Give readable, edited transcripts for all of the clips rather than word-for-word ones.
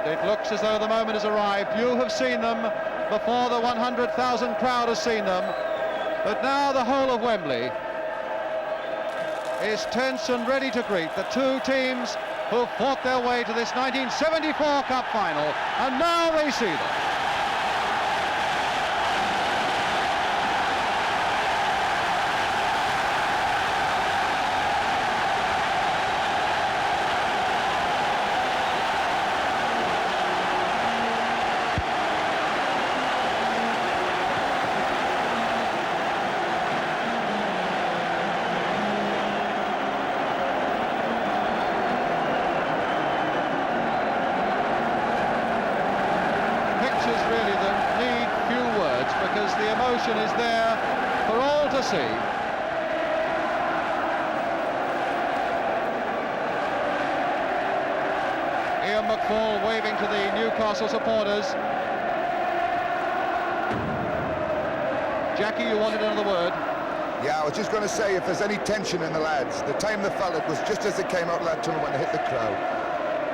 it looks as though the moment has arrived. You have seen them before the 100,000 crowd has seen them, but now the whole of Wembley is tense and ready to greet the two teams who fought their way to this 1974 Cup final, and now they see them. Really that need few words, because the emotion is there for all to see. Ian McFall waving to the Newcastle supporters. Jackie, you wanted another word? Yeah, I was just going to say, if there's any tension in the lads, the time they felt it was just as they came out of that tunnel when they hit the crowd.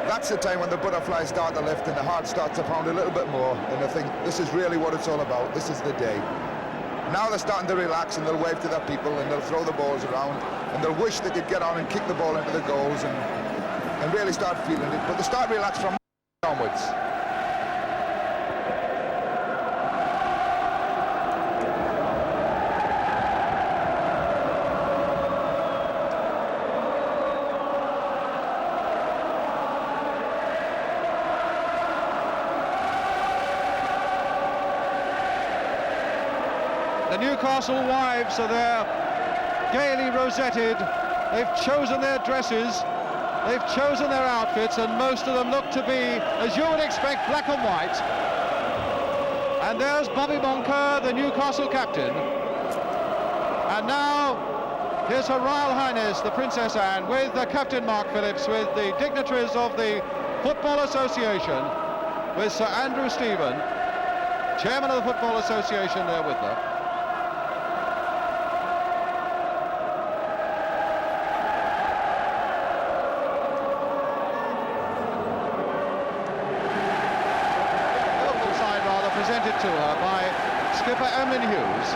That's the time when the butterflies start to lift and the heart starts to pound a little bit more, and I think this is really what it's all about. This is the day. Now they're starting to relax, and they'll wave to their people, and they'll throw the balls around, and they'll wish they could get on and kick the ball into the goals and really start feeling it. But they start relax from onwards. The Newcastle wives are there, gaily rosetted. They've chosen their dresses, they've chosen their outfits, and most of them look to be, as you would expect, black and white. And there's Bobby Moncur, the Newcastle captain. And now, here's Her Royal Highness, the Princess Anne, with the Captain Mark Phillips, with the dignitaries of the Football Association, with Sir Andrew Stephen, Chairman of the Football Association, there with them. Presented to her by skipper Emlyn Hughes.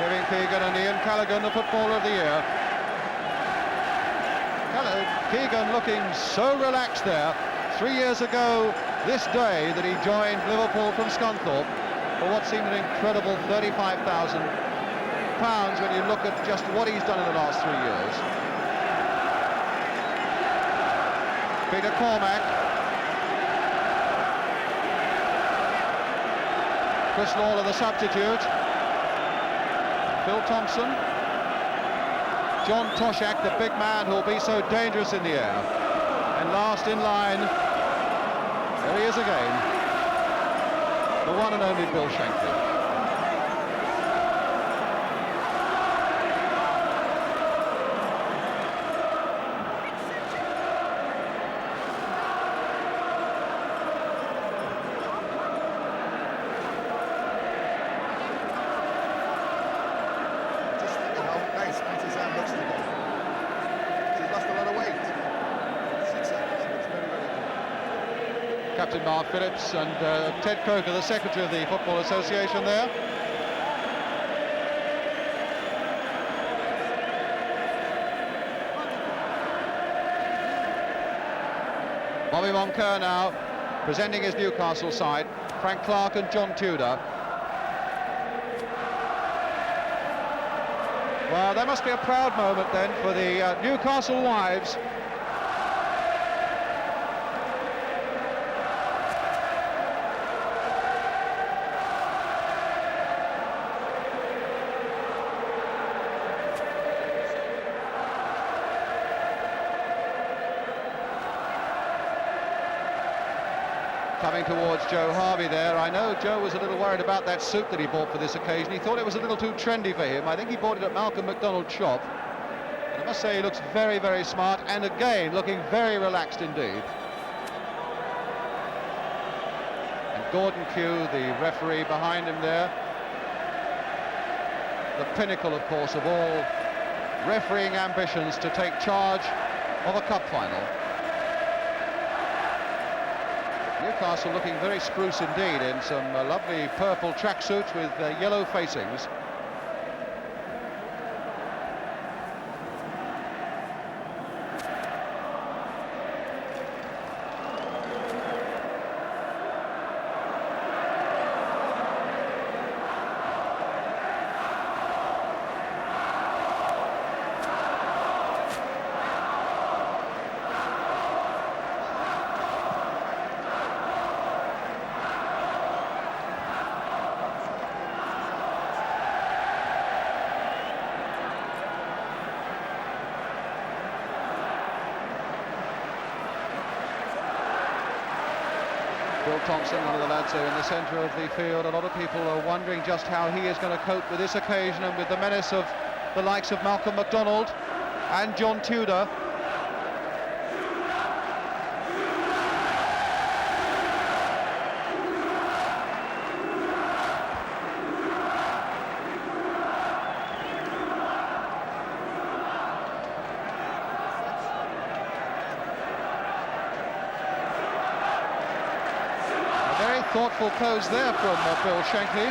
Kevin Keegan and Ian Callaghan, the Footballer of the Year. Keegan looking so relaxed there. 3 years ago this day that he joined Liverpool from Scunthorpe for what seemed an incredible £35,000 when you look at just what he's done in the last 3 years. Peter Cormack. Chris Lawler, the substitute. Phil Thompson. John Toshak, the big man who'll be so dangerous in the air. And last in line, there he is again, the one and only Bill Shankly. Captain Mark Phillips and Ted Croker, the Secretary of the Football Association there. Bobby Moncur now presenting his Newcastle side, Frank Clark and John Tudor. Well, there must be a proud moment then for the Newcastle wives. Coming towards Joe Harvey there. I know Joe was a little worried about that suit that he bought for this occasion. He thought it was a little too trendy for him. I think he bought it at Malcolm McDonald's shop. And I must say he looks very, very smart, and again looking very relaxed indeed. And Gordon Pugh, the referee behind him there, the pinnacle, of course, of all refereeing ambitions to take charge of a cup final. Newcastle looking very spruce indeed in some lovely purple tracksuits with yellow facings. Bill Thompson, one of the lads there in the centre of the field. A lot of people are wondering just how he is going to cope with this occasion and with the menace of the likes of Malcolm MacDonald and John Tudor. Thoughtful pose there from Bill Shankly.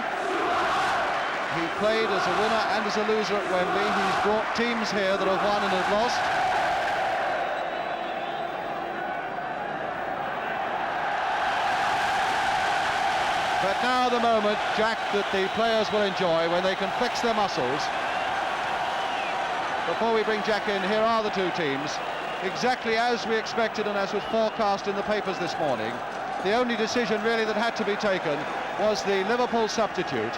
He played as a winner and as a loser at Wembley. He's brought teams here that have won and have lost. But now the moment, Jack, that the players will enjoy when they can flex their muscles. Before we bring Jack in, here are the two teams, exactly as we expected and as was forecast in the papers this morning. The only decision really that had to be taken was the Liverpool substitute,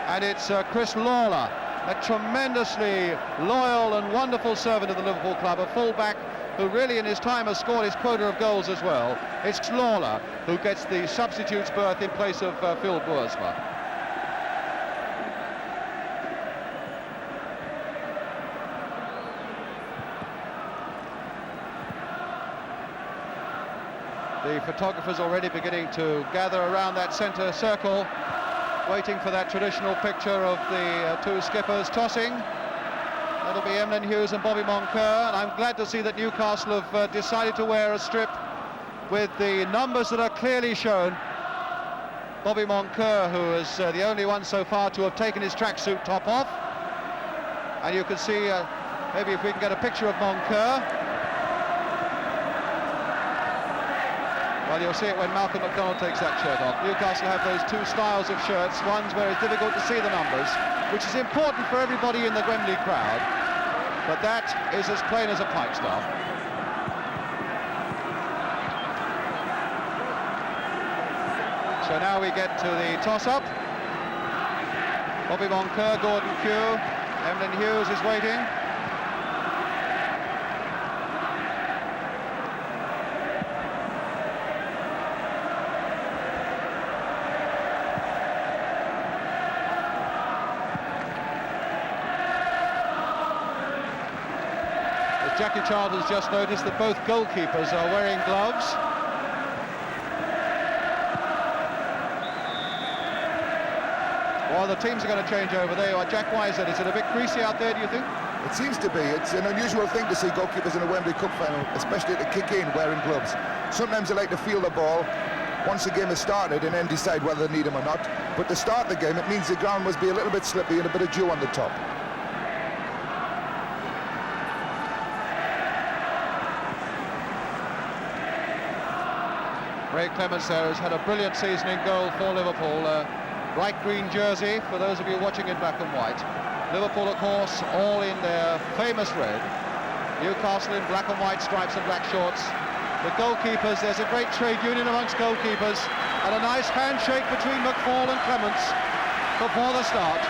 and it's Chris Lawler, a tremendously loyal and wonderful servant of the Liverpool club, a full-back who really in his time has scored his quota of goals as well. It's Lawler who gets the substitute's berth in place of Phil Boersma. The photographers already beginning to gather around that centre circle, waiting for that traditional picture of the two skippers tossing. That'll be Emlyn Hughes and Bobby Moncur, and I'm glad to see that Newcastle have decided to wear a strip with the numbers that are clearly shown. Bobby Moncur, who is the only one so far to have taken his tracksuit top off, and you can see maybe if we can get a picture of Moncur. Well, you'll see it when Malcolm MacDonald takes that shirt off. Newcastle have those two styles of shirts, ones where it's difficult to see the numbers, which is important for everybody in the Wembley crowd, but that is as plain as a pikestaff. So now we get to the toss-up. Bobby Moncur, Gordon Kew, Emlyn Hughes is waiting. Jackie Child has just noticed that both goalkeepers are wearing gloves. Well, the teams are going to change over there. Jack Wise, is it a bit greasy out there, do you think? It seems to be. It's an unusual thing to see goalkeepers in a Wembley Cup final, especially to kick in wearing gloves. Sometimes they like to feel the ball once the game has started and then decide whether they need them or not. But to start the game, it means the ground must be a little bit slippy and a bit of dew on the top. Ray Clements there has had a brilliant season in goal for Liverpool. Bright green jersey for those of you watching in black and white. Liverpool, of course, all in their famous red. Newcastle in black and white stripes and black shorts. The goalkeepers, there's a great trade union amongst goalkeepers, and a nice handshake between McFall and Clements before the start.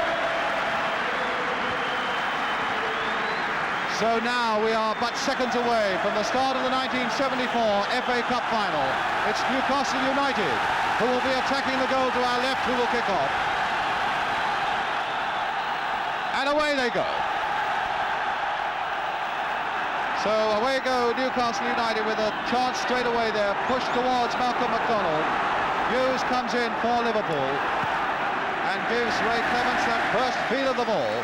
So now we are but seconds away from the start of the 1974 FA Cup final. It's Newcastle United who will be attacking the goal to our left, who will kick off. And away they go. So away go Newcastle United with a chance straight away there, pushed towards Malcolm MacDonald. Hughes comes in for Liverpool. And gives Ray Clements that first feel of the ball.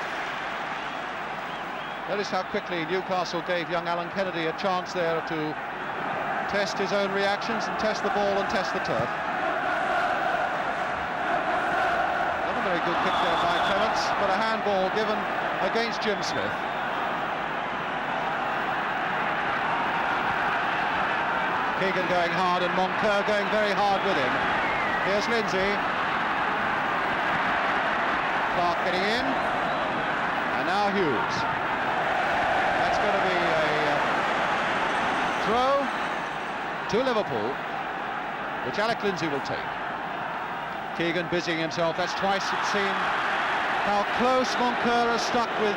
Notice how quickly Newcastle gave young Alan Kennedy a chance there to test his own reactions and test the ball and test the turf. Not a very good kick there by Clements, but a handball given against Jim Smith. Keegan going hard and Moncur going very hard with him. Here's Lindsay. Clark getting in. And now Hughes. That's going to be a throw to Liverpool, which Alec Lindsay will take. Keegan busying himself. That's twice it's seen how close Moncur has stuck with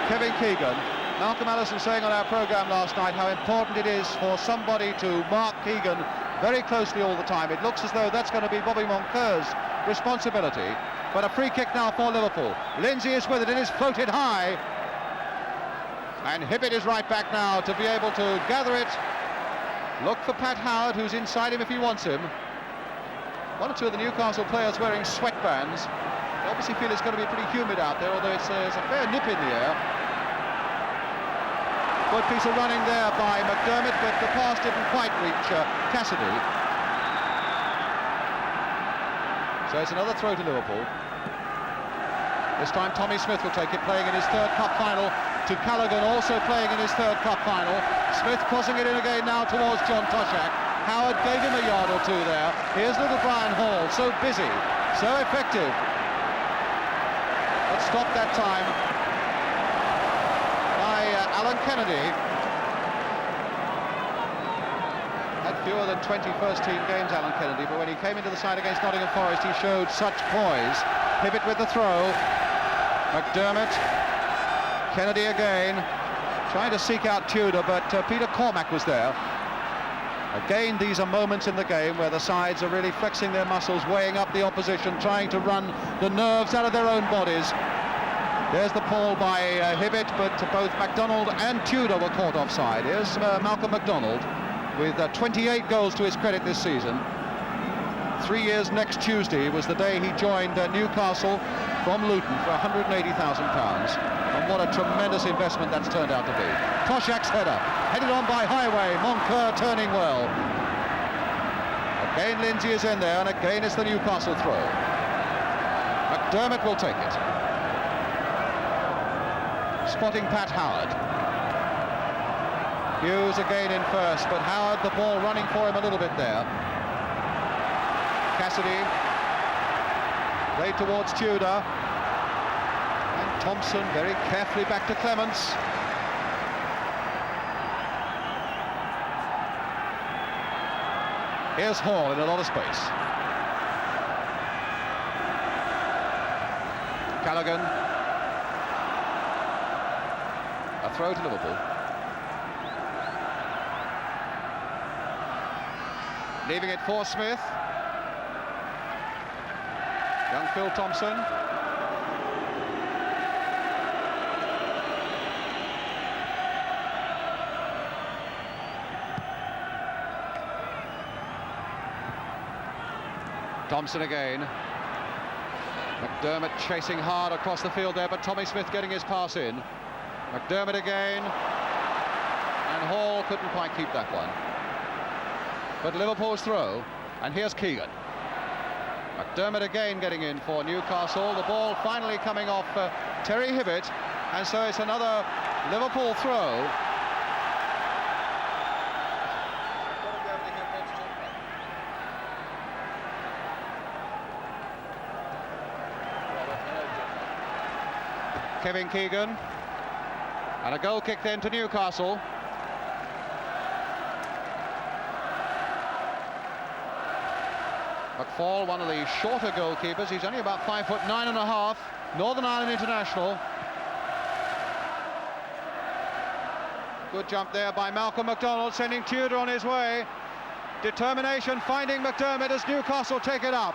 Kevin Keegan. Malcolm Allison saying on our programme last night how important it is for somebody to mark Keegan very closely all the time. It looks as though that's going to be Bobby Moncur's responsibility. But a free kick now for Liverpool. Lindsay is with it, it is floated high. And Hibbett is right back now to be able to gather it. Look for Pat Howard, who's inside him if he wants him. One or two of the Newcastle players wearing sweatbands. They obviously feel it's going to be pretty humid out there, although there's a fair nip in the air. Good piece of running there by McDermott, but the pass didn't quite reach Cassidy. So it's another throw to Liverpool. This time Tommy Smith will take it, playing in his third cup final, to Callaghan, also playing in his third cup final. Smith crossing it in again now towards John Toshak. Howard gave him a yard or two there. Here's little Brian Hall, so busy, so effective. But stopped that time by Alan Kennedy. Had fewer than 20 first-team games, Alan Kennedy, but when he came into the side against Nottingham Forest, he showed such poise. Hibbett with the throw. McDermott. Kennedy again, trying to seek out Tudor, but Peter Cormack was there. Again, these are moments in the game where the sides are really flexing their muscles, weighing up the opposition, trying to run the nerves out of their own bodies. There's the pull by Hibbett, but both MacDonald and Tudor were caught offside. Here's Malcolm MacDonald with 28 goals to his credit this season. 3 years next Tuesday was the day he joined Newcastle from Luton for £180,000. And what a tremendous investment that's turned out to be. Toshak's header, headed on by Highway, Moncur turning well. Again Lindsay is in there, and again it's the Newcastle throw. McDermott will take it. Spotting Pat Howard. Hughes again in first, but Howard, the ball running for him a little bit there. Cassidy, played towards Tudor. And Thompson very carefully back to Clements. Here's Hall in a lot of space. Callaghan. A throw to Liverpool. Leaving it for Smith. Young Phil Thompson. Thompson again. McDermott chasing hard across the field there, but Tommy Smith getting his pass in. McDermott again. And Hall couldn't quite keep that one. But Liverpool's throw, and here's Keegan. McDermott again getting in for Newcastle. The ball finally coming off Terry Hibbett, and so it's another Liverpool throw. Kevin Keegan, and a goal kick then to Newcastle. McFall, one of the shorter goalkeepers. He's only about 5'9½", Northern Ireland international. Good jump there by Malcolm MacDonald, sending Tudor on his way. Determination finding McDermott as Newcastle take it up.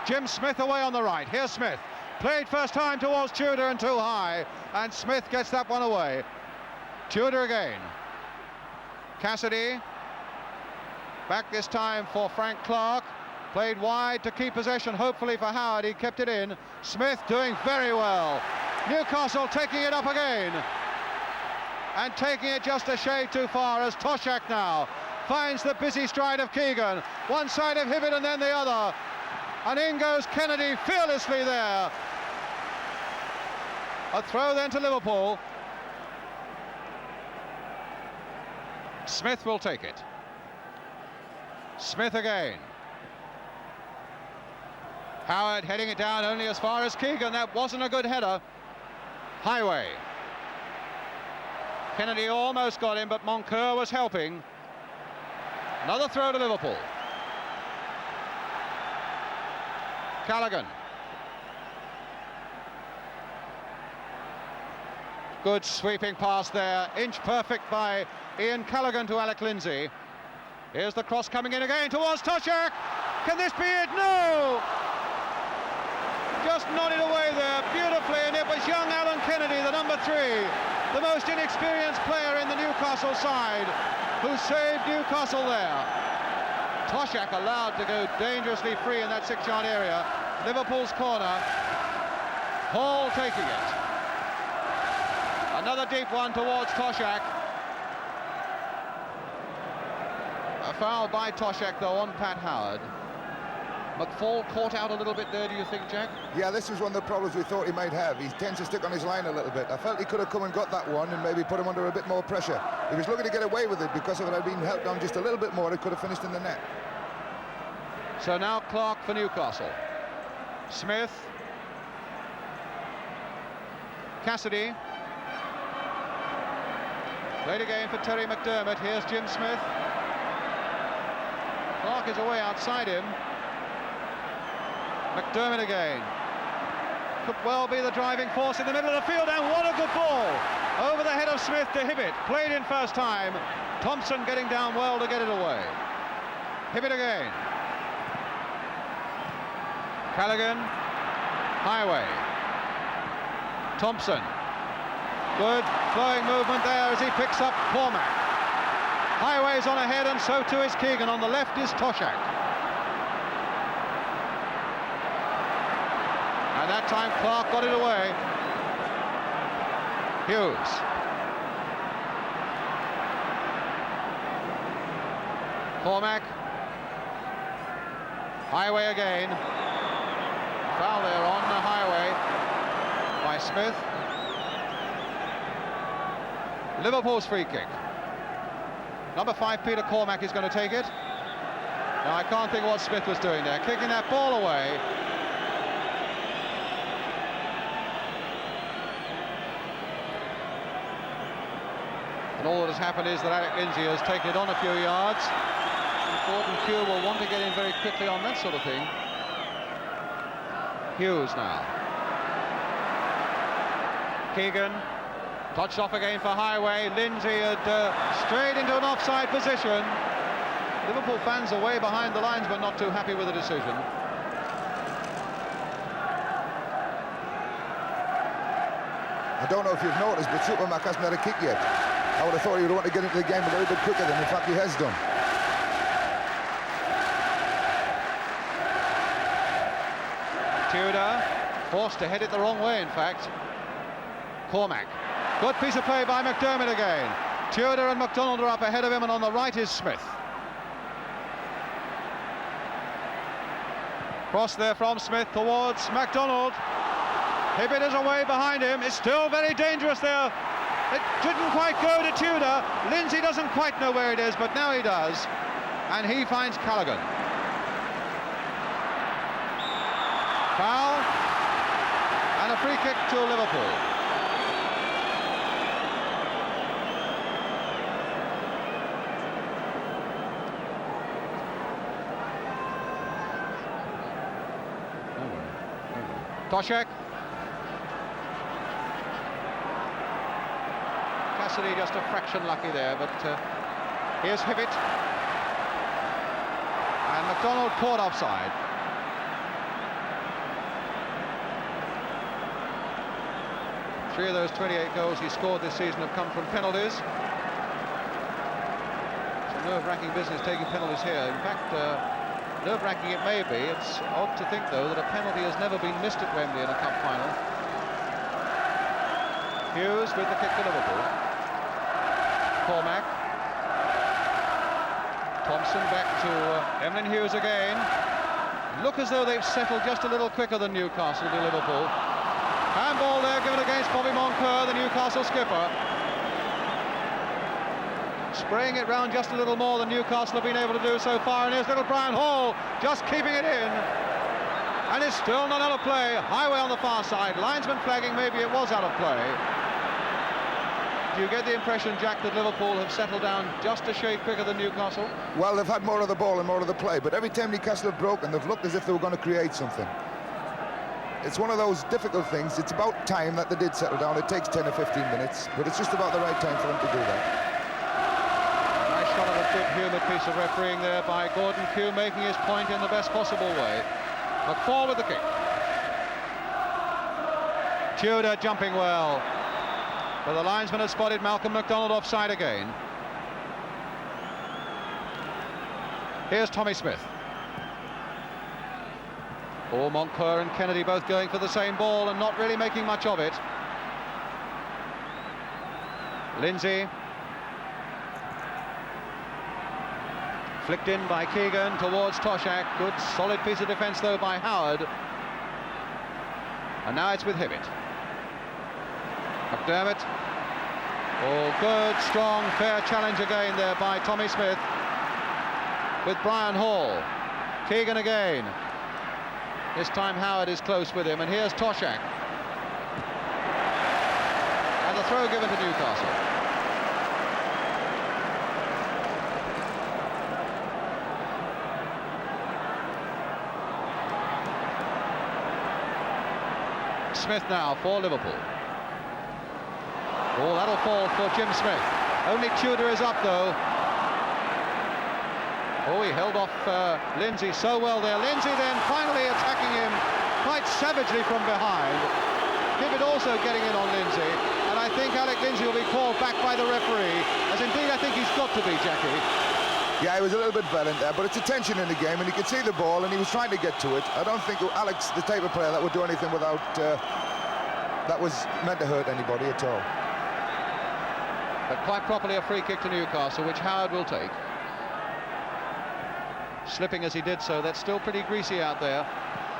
Jim Smith away on the right. Here's Smith. Played first time towards Tudor and too high, and Smith gets that one away. Tudor again. Cassidy. Back this time for Frank Clark. Played wide to keep possession, hopefully for Howard. He kept it in. Smith doing very well. Newcastle taking it up again. And taking it just a shade too far as Toshak now finds the busy stride of Keegan. One side of Hibbett and then the other. And in goes Kennedy fearlessly there. A throw then to Liverpool. Smith will take it. Smith again. Howard heading it down only as far as Keegan. That wasn't a good header. Highway. Kennedy almost got him, but Moncur was helping. Another throw to Liverpool. Callaghan. Good sweeping pass there. Inch perfect by Ian Callaghan to Alec Lindsay. Here's the cross coming in again towards Toshak. Can this be it? No! Just nodded away there beautifully, and it was young Alan Kennedy, the number 3, the most inexperienced player in the Newcastle side, who saved Newcastle there. Toshak allowed to go dangerously free in that 6-yard area. Liverpool's corner. Hall taking it. Another deep one towards Toshak. A foul by Toshak though on Pat Howard. McFall caught out a little bit there, do you think, Jack? Yeah, this was one of the problems we thought he might have. He tends to stick on his line a little bit. I felt he could have come and got that one and maybe put him under a bit more pressure. He was looking to get away with it because if it had been held down just a little bit more, it could have finished in the net. So now Clark for Newcastle. Smith. Cassidy. Played again for Terry McDermott. Here's Jim Smith. Clark is away outside him. McDermott again. Could well be the driving force in the middle of the field, and what a good ball! Over the head of Smith to Hibbett. Played in first time. Thompson getting down well to get it away. Hibbett again. Callaghan. Highway. Thompson. Good flowing movement there as he picks up Cormac. Highway's on ahead, and so too is Keegan. On the left is Toshak. And that time Clark got it away. Hughes. Cormac. Highway again. Foul there on the Highway by Smith. Liverpool's free kick. Number 5, Peter Cormac, is going to take it. Now, I can't think of what Smith was doing there, kicking that ball away. And all that has happened is that Alec Lindsay has taken it on a few yards. Gordon Pugh will want to get in very quickly on that sort of thing. Hughes now. Keegan. Touched off again for Highway. Lindsay had strayed into an offside position. Liverpool fans away behind the lines, but not too happy with the decision. I don't know if you've noticed, but Supermac hasn't had a kick yet. I would have thought he would want to get into the game a little bit quicker than in fact he has done. Tudor forced to head it the wrong way, in fact. Cormac. Good piece of play by McDermott again. Tudor and McDonald are up ahead of him, and on the right is Smith. Cross there from Smith towards McDonald. Hibbett is away behind him. It's still very dangerous there. It didn't quite go to Tudor. Lindsay doesn't quite know where it is, but now he does. And he finds Callaghan. Foul. And a free kick to Liverpool. Toshak. Cassidy just a fraction lucky there, but here's Hibbett. And McDonald caught offside. Three of those 28 goals he scored this season have come from penalties. It's a nerve-wracking business taking penalties here. In fact, nerve-wracking it may be. It's odd to think, though, that a penalty has never been missed at Wembley in a cup final. Hughes with the kick to Liverpool. Cormac. Thompson back to Emlyn Hughes again. Look as though they've settled just a little quicker than Newcastle to Liverpool. Handball there given against Bobby Moncur, the Newcastle skipper. Spraying it round just a little more than Newcastle have been able to do so far, and here's little Brian Hall just keeping it in. And it's still not out of play. Highway on the far side, linesman flagging maybe it was out of play. Do you get the impression, Jack, that Liverpool have settled down just a shade quicker than Newcastle? Well, they've had more of the ball and more of the play, but every time Newcastle have broken, they've looked as if they were going to create something. It's one of those difficult things. It's about time that they did settle down. It takes 10 or 15 minutes, but it's just about the right time for them to do that. Nice shot of a good-humoured piece of refereeing there by Gordon Kew, making his point in the best possible way. McFall with the kick. Tudor jumping well. But the linesman had spotted Malcolm MacDonald offside again. Here's Tommy Smith. Oh, Moncur and Kennedy both going for the same ball and not really making much of it. Lindsay. Flicked in by Keegan towards Toshak. Good solid piece of defence though by Howard. And now it's with Hibbett. McDermott. Oh, good, strong, fair challenge again there by Tommy Smith. With Brian Hall. Keegan again. This time Howard is close with him, and here's Toshak. And the throw given to Newcastle. Smith now for Liverpool. Oh, that'll fall for Jim Smith. Only Tudor is up, though. Oh, he held off Lindsay so well there. Lindsay then finally attacking him quite savagely from behind. Hibbett also getting in on Lindsay. And I think Alec Lindsay will be called back by the referee, as indeed I think he's got to be, Jackie. Yeah, he was a little bit violent there, but it's a tension in the game, and he could see the ball, and he was trying to get to it. I don't think Alex, the type of player that would do anything without that was meant to hurt anybody at all. But quite properly a free kick to Newcastle, which Howard will take. Slipping as he did so, that's still pretty greasy out there.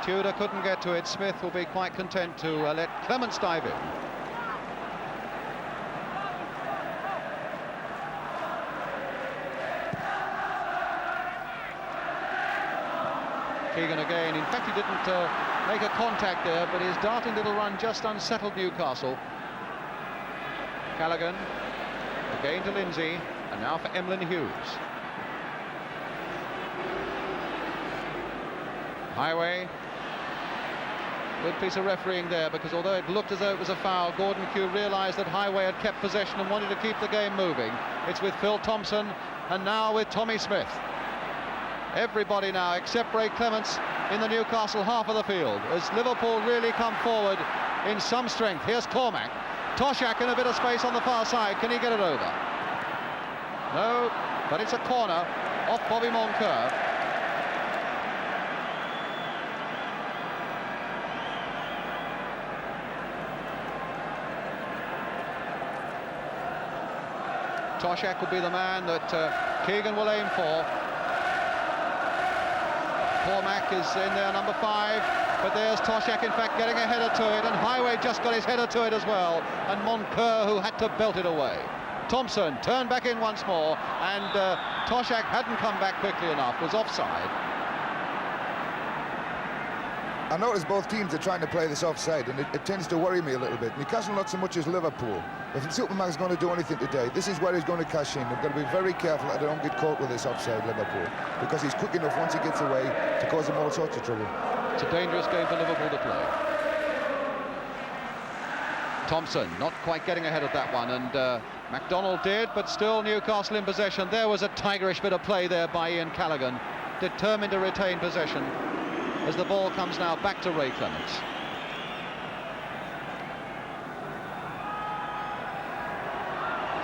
Tudor couldn't get to it. Smith will be quite content to let Clements dive in. Keegan again. In fact, he didn't make a contact there, but his darting little run just unsettled Newcastle. Callaghan again to Lindsay, and now for Emlyn Hughes. Highway. Good piece of refereeing there, because although it looked as though it was a foul, Gordon Kew realised that Highway had kept possession and wanted to keep the game moving. It's with Phil Thompson, and now with Tommy Smith. Everybody now except Ray Clements in the Newcastle half of the field, as Liverpool really come forward in some strength. Here's Cormac. Toshak in a bit of space on the far side. Can he get it over? No, but it's a corner off Bobby Moncur. Toshak will be the man that Keegan will aim for. Cormac is in there, number 5, but there's Toshak in fact getting a header to it, and Highway just got his header to it as well, and Moncur who had to belt it away. Thompson turned back in once more, and Toshak hadn't come back quickly enough, was offside. I notice both teams are trying to play this offside, and it tends to worry me a little bit. Newcastle not so much as Liverpool. If Superman's going to do anything today, this is where he's going to cash in. They've got to be very careful that they don't get caught with this offside, Liverpool, because he's quick enough once he gets away to cause them all sorts of trouble. It's a dangerous game for Liverpool to play. Thompson not quite getting ahead of that one, and MacDonald did, but still Newcastle in possession. There was a tigerish bit of play there by Ian Callaghan, determined to retain possession, as the ball comes now back to Ray Clements.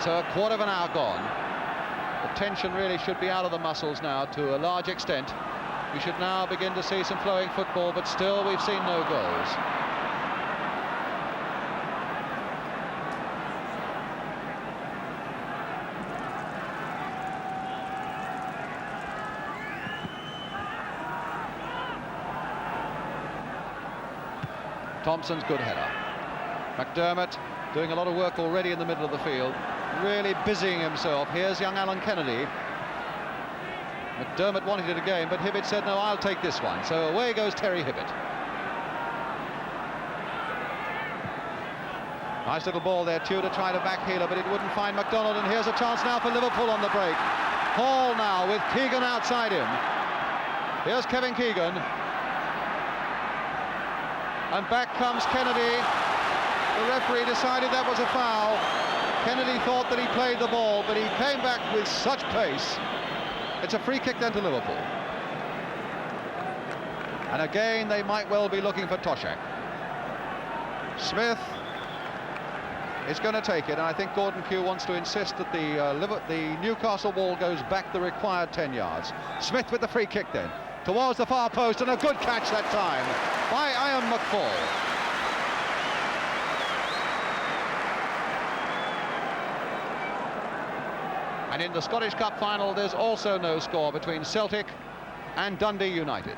So a quarter of an hour gone. The tension really should be out of the muscles now to a large extent. We should now begin to see some flowing football, but still we've seen no goals. Thompson's good header. McDermott doing a lot of work already in the middle of the field, really busying himself. Here's young Alan Kennedy. McDermott wanted it again, but Hibbett said, no, I'll take this one. So away goes Terry Hibbett. Nice little ball there, Tudor tried a back heeler, but it wouldn't find MacDonald, and here's a chance now for Liverpool on the break. Hall now with Keegan outside him. Here's Kevin Keegan. And back comes Kennedy. The referee decided that was a foul. Kennedy thought that he played the ball, but he came back with such pace. It's a free kick then to Liverpool. And again, they might well be looking for Toshak. Smith is going to take it, and I think Gordon Pugh wants to insist that the Newcastle ball goes back the required 10 yards. Smith with the free kick then, towards the far post, and a good catch that time by Ian McFall. And in the Scottish Cup final, there's also no score between Celtic and Dundee United.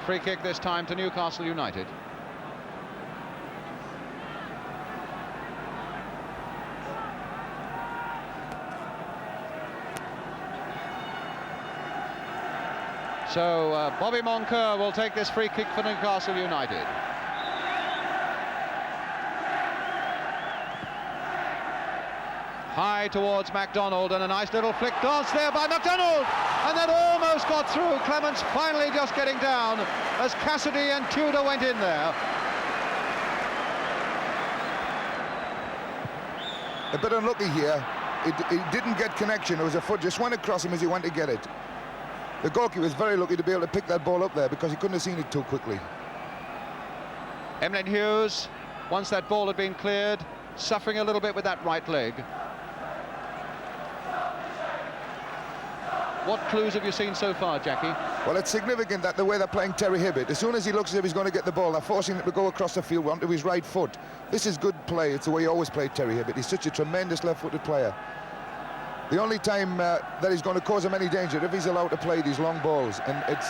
Free kick this time to Newcastle United. So Bobby Moncur will take this free kick for Newcastle United. High towards MacDonald, and a nice little flick dance there by MacDonald, and that almost got through. Clements finally just getting down as Cassidy and Tudor went in there. A bit unlucky here. He didn't get connection. There was a foot just went across him as he went to get it. The goalkeeper was very lucky to be able to pick that ball up there because he couldn't have seen it too quickly. Emlyn Hughes, once that ball had been cleared, suffering a little bit with that right leg. What clues have you seen so far, Jackie? Well, it's significant that the way they're playing Terry Hibbett, as soon as he looks as if he's going to get the ball, they're forcing him to go across the field onto his right foot. This is good play. It's the way he always played Terry Hibbett. He's such a tremendous left-footed player. The only time that he's going to cause him any danger if he's allowed to play these long balls, and it's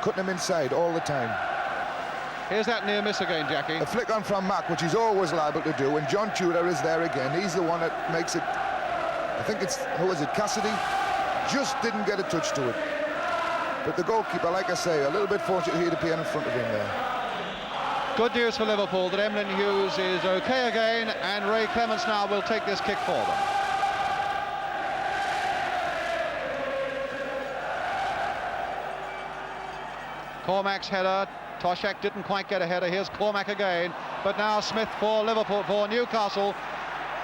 cutting him inside all the time. Here's that near miss again, Jackie. A flick on from Mack, which he's always liable to do, and John Tudor is there again. He's the one that makes it. I think it's, who is it, Cassidy? Just didn't get a touch to it. But the goalkeeper, like I say, a little bit fortunate here to be in front of him there. Good news for Liverpool that Emlyn Hughes is okay again, and Ray Clements now will take this kick for them. Cormac's header. Toshak didn't quite get a header. Here's Cormac again, but now Smith for Liverpool, for Newcastle,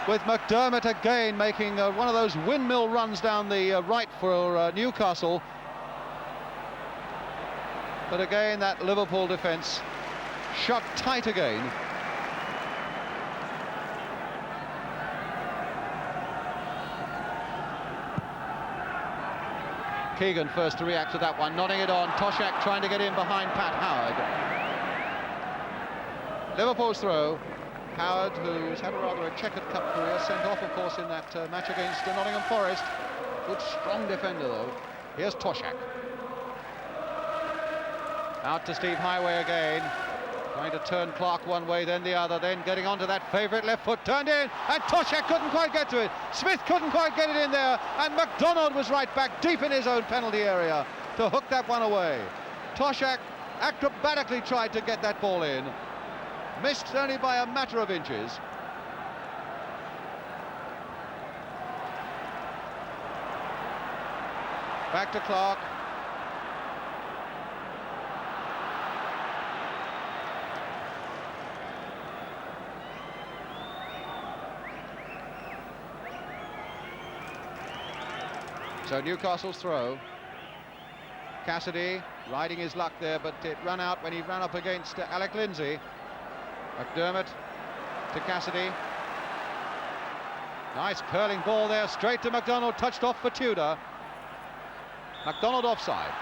with McDermott again making one of those windmill runs down the right for Newcastle. But again, that Liverpool defence shut tight again. Keegan first to react to that one, nodding it on. Toshak trying to get in behind Pat Howard. Liverpool's throw. Howard, who's had rather a checkered cup career, sent off, of course, in that match against Nottingham Forest. Good, strong defender, though. Here's Toshak. Out to Steve Highway again. Trying to turn Clark one way, then the other, then getting onto that favourite left foot, turned in, and Toshak couldn't quite get to it. Smith couldn't quite get it in there, and MacDonald was right back deep in his own penalty area to hook that one away. Toshak acrobatically tried to get that ball in. Missed only by a matter of inches. Back to Clark. So Newcastle's throw. Cassidy riding his luck there, but it ran out when he ran up against Alec Lindsay. McDermott to Cassidy. Nice curling ball there, straight to MacDonald, touched off for Tudor. MacDonald offside.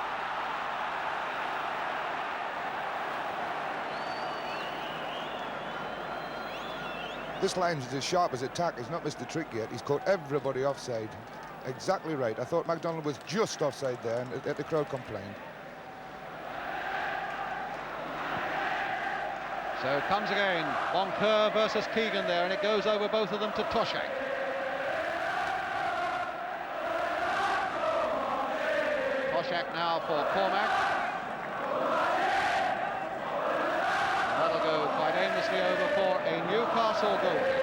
This line's as sharp as a tack. He's not missed the trick yet. He's caught everybody offside. Exactly right. I thought MacDonald was just offside there, and the crowd complained. So it comes again. Moncur versus Keegan there, and it goes over both of them to Toshak. Toshak now for Cormac. That'll go quite aimlessly over for a Newcastle goal.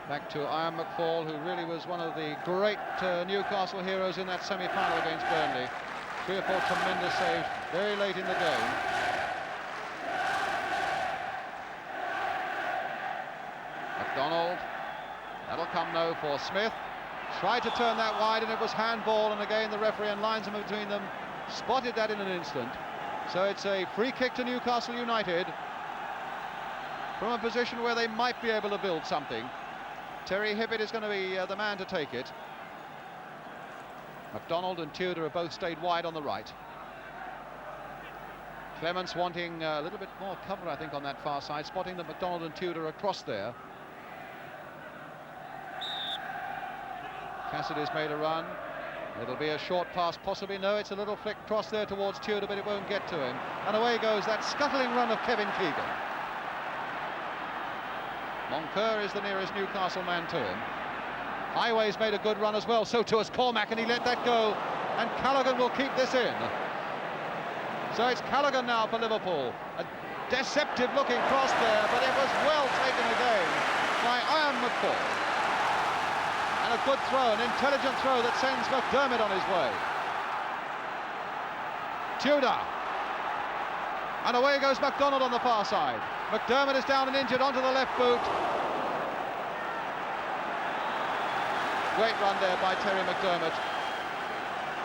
Back to Ian McFall, who really was one of the great Newcastle heroes in that semi-final against Burnley. 3 or 4 tremendous saves very late in the game. MacDonald, that'll come now for Smith. Tried to turn that wide and it was handball, and again the referee and linesman between them spotted that in an instant. So it's a free kick to Newcastle United from a position where they might be able to build something. Terry Hibbett is going to be the man to take it. MacDonald and Tudor have both stayed wide on the right. Clements wanting a little bit more cover, I think, on that far side, spotting that MacDonald and Tudor across there. Cassidy's made a run. It'll be a short pass, possibly. No, it's a little flick cross there towards Tudor, but it won't get to him. And away goes that scuttling run of Kevin Keegan. Moncur is the nearest Newcastle man to him. Highway's made a good run as well, so too has Cormac, and he let that go. And Callaghan will keep this in. So it's Callaghan now for Liverpool. A deceptive-looking cross there, but it was well taken again by Ian McFall. And a good throw, an intelligent throw that sends McDermott on his way. Tudor. And away goes MacDonald on the far side. McDermott is down and injured onto the left boot. Great run there by Terry McDermott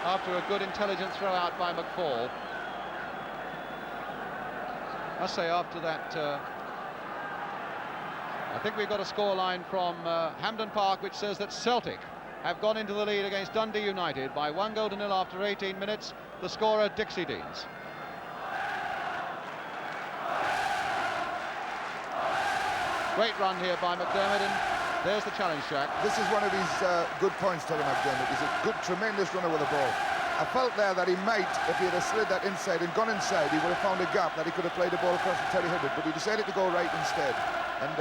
after a good intelligent throw out by McFall. I say after that, I think we've got a scoreline from Hampden Park which says that Celtic have gone into the lead against Dundee United by 1-0 after 18 minutes. The scorer, Dixie Deans. Great run here by McDermott, and there's the challenge, Jack. This is one of his good points, Terry McDermott. He's a good, tremendous runner with the ball. I felt there that he might, if he had slid that inside and gone inside, he would have found a gap that he could have played the ball across to Terry Hibbett, but he decided to go right instead. And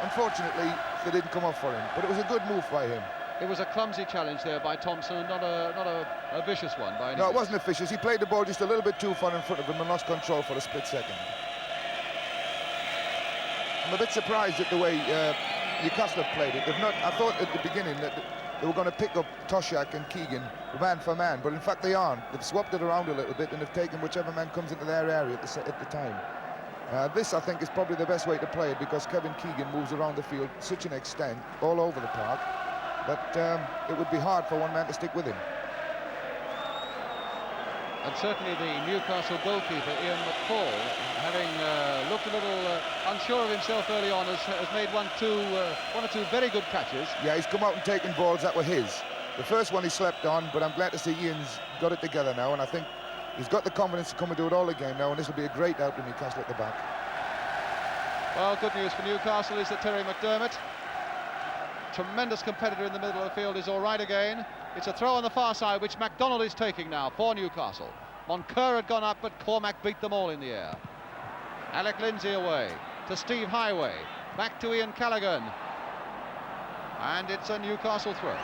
unfortunately, they didn't come off for him. But it was a good move by him. It was a clumsy challenge there by Thompson, and not a vicious one by any No, it means. wasn't a vicious. He played the ball just a little bit too far in front of him and lost control for a split second. I'm a bit surprised at the way Newcastle have played it. They've not. I thought at the beginning that they were going to pick up Toshak and Keegan man for man, but in fact they aren't. They've swapped it around a little bit and have taken whichever man comes into their area at the time. This, I think, is probably the best way to play it, because Kevin Keegan moves around the field to such an extent, all over the park, that it would be hard for one man to stick with him. And certainly the Newcastle goalkeeper, Ian McFall, having looked a little unsure of himself early on, has made one or two very good catches. Yeah, he's come out and taken balls that were his. The first one he slept on, but I'm glad to see Ian's got it together now, and I think he's got the confidence to come and do it all again now, and this will be a great help to Newcastle at the back. Well, good news for Newcastle is that Terry McDermott, tremendous competitor in the middle of the field, is all right again. It's a throw on the far side, which MacDonald is taking now for Newcastle. Moncur had gone up, but Cormac beat them all in the air. Alec Lindsay away to Steve Highway. Back to Ian Callaghan. And it's a Newcastle throw.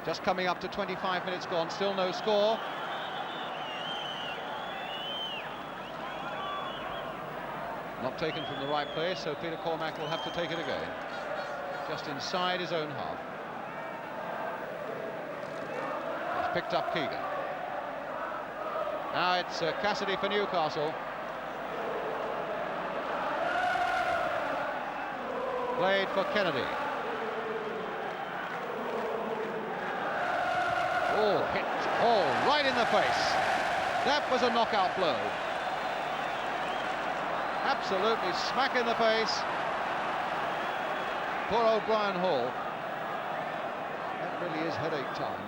Just coming up to 25 minutes gone, still no score. Not taken from the right place, so Peter Cormac will have to take it again. Just inside his own half. He's picked up Keegan. Now it's Cassidy for Newcastle. Played for Kennedy. Oh, hit Hall right in the face. That was a knockout blow. Absolutely smack in the face. Poor old Brian Hall. That really is headache time.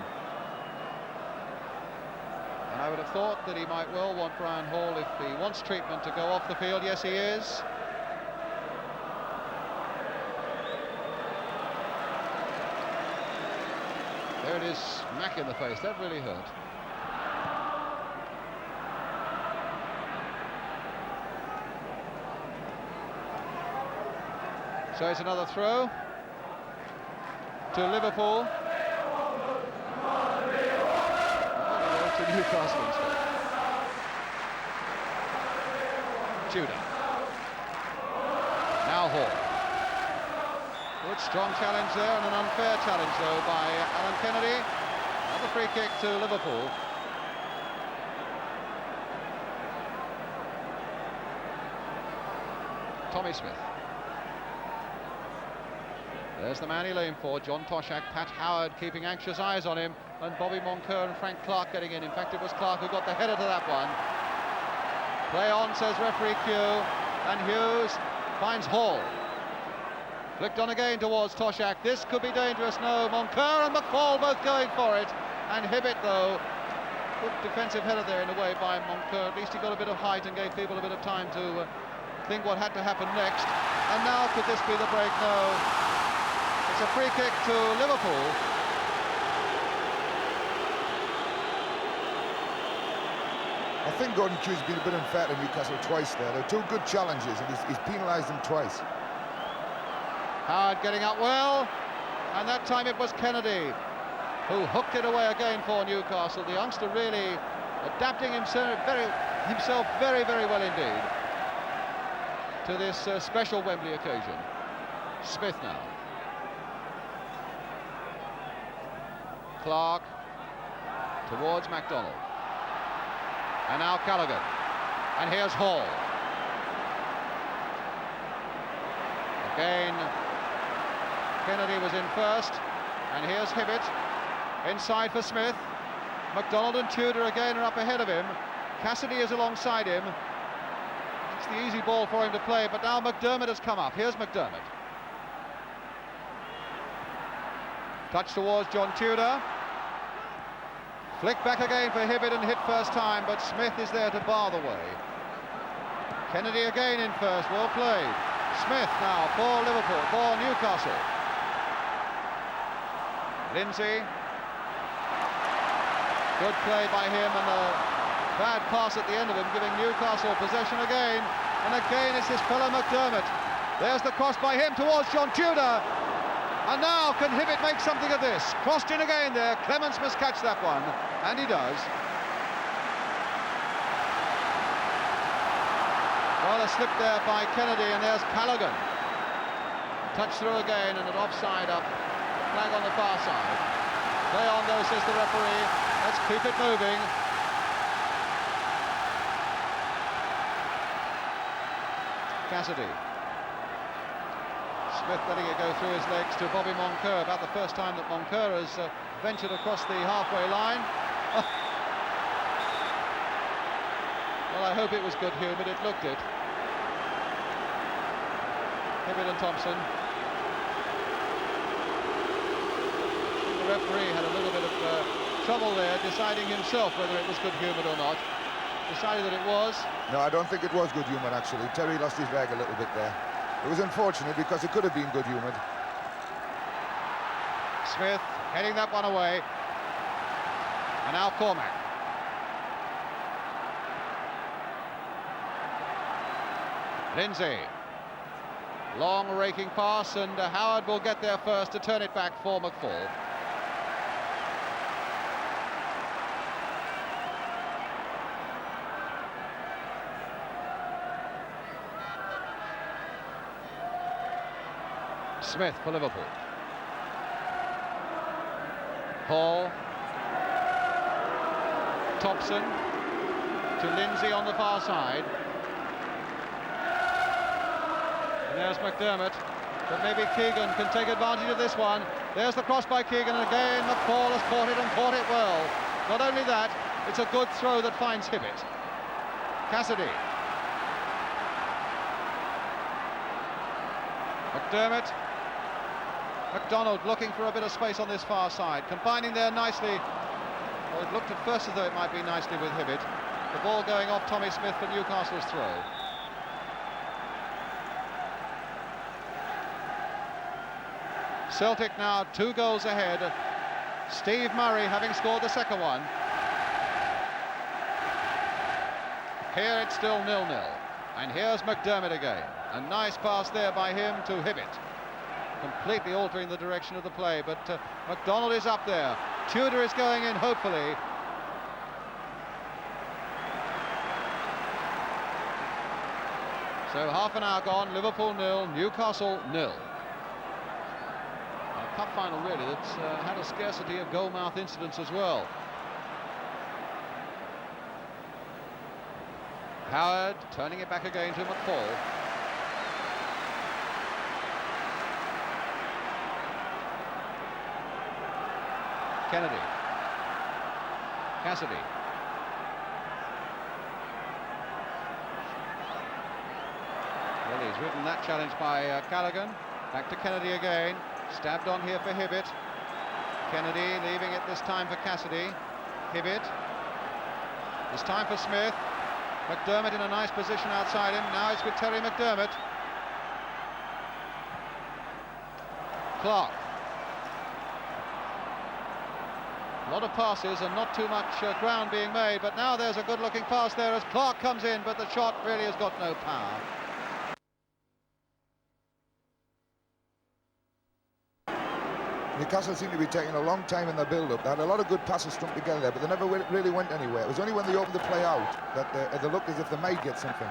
And I would have thought that he might well want Brian Hall, if he wants treatment, to go off the field. Yes, he is. There it is, smack in the face. That really hurt. So it's another throw to Liverpool. To Newcastle instead. Tudor. Now Hall. Good strong challenge there, and an unfair challenge though by Alan Kennedy. Another free kick to Liverpool. Tommy Smith. There's the man he lay for, John Toshak. Pat Howard keeping anxious eyes on him, and Bobby Moncur and Frank Clark getting in. In fact, it was Clark who got the header to that one. Play on, says referee Q, and Hughes finds Hall. Flicked on again towards Toshak. This could be dangerous. No, Moncur and McFall both going for it. And Hibbett, though, good defensive header there in a way by Moncur. At least he got a bit of height and gave people a bit of time to think what had to happen next. And now could this be the break? No. It's a free kick to Liverpool. I think Gordon Q's been a bit unfair to Newcastle twice there. They're two good challenges, and he's penalised them twice. Howard getting up well, and that time it was Kennedy who hooked it away again for Newcastle. The youngster really adapting himself very, very well indeed to this special Wembley occasion. Smith now. Clark towards MacDonald. And now Callaghan. And here's Hall. Again, Kennedy was in first. And here's Hibbett. Inside for Smith. MacDonald and Tudor again are up ahead of him. Cassidy is alongside him. It's the easy ball for him to play, but now McDermott has come up. Here's McDermott. Touch towards John Tudor. Flick back again for Hibbett and hit first time, but Smith is there to bar the way. Kennedy again in first, well played. Smith now for Liverpool, for Newcastle. Lindsay. Good play by him, and a bad pass at the end of him, giving Newcastle possession again. And again it's this fellow McDermott. There's the cross by him towards John Tudor. And now can Hibbett make something of this? Crossed in again there. Clements must catch that one, and he does. Well, a slip there by Kennedy, and there's Callaghan. Touch through again, and an offside up. Flag on the far side. Play on though, says the referee. Let's keep it moving. Cassidy. Smith letting it go through his legs to Bobby Moncur. About the first time that Moncur has ventured across the halfway line. Well, I hope it was good-humoured. It looked it. Hibbett and Thompson. The referee had a little bit of trouble there, deciding himself whether it was good-humoured or not. Decided that it was. No, I don't think it was good-humoured, actually. Terry lost his leg a little bit there. It was unfortunate because it could have been good-humoured. Smith heading that one away. And now Cormac. Lindsay. Long raking pass, and Howard will get there first to turn it back for McFall. Smith for Liverpool. Hall. Thompson to Lindsay on the far side. And there's McDermott, but maybe Keegan can take advantage of this one. There's the cross by Keegan, and again McFall has caught it and caught it well. Not only that, it's a good throw that finds Hibbett. Cassidy. McDermott. McDonald looking for a bit of space on this far side, combining there nicely. Well, it looked at first as though it might be nicely with Hibbett. The ball going off Tommy Smith for Newcastle's throw. Celtic now 2 goals ahead. Steve Murray having scored the second one. Here it's still 0-0. And here's McDermott again. A nice pass there by him to Hibbett. Completely altering the direction of the play, but McDonald is up there. Tudor is going in, hopefully. So half an hour gone, Liverpool 0, Newcastle 0. A cup final really that's had a scarcity of goal-mouth incidents as well. Howard turning it back again to McFall. Kennedy. Cassidy. Well, he's ridden that challenge by Callaghan. Back to Kennedy again. Stabbed on here for Hibbett. Kennedy leaving it this time for Cassidy. Hibbett. This time for Smith. McDermott in a nice position outside him. Now it's with Terry McDermott. Clark. A lot of passes and not too much ground being made, but now there's a good-looking pass there as Clark comes in, but the shot really has got no power. Newcastle seem to be taking a long time in their build-up. They had a lot of good passes strung together there, but they never really went anywhere. It was only when they opened the play out that they looked as if they might get something.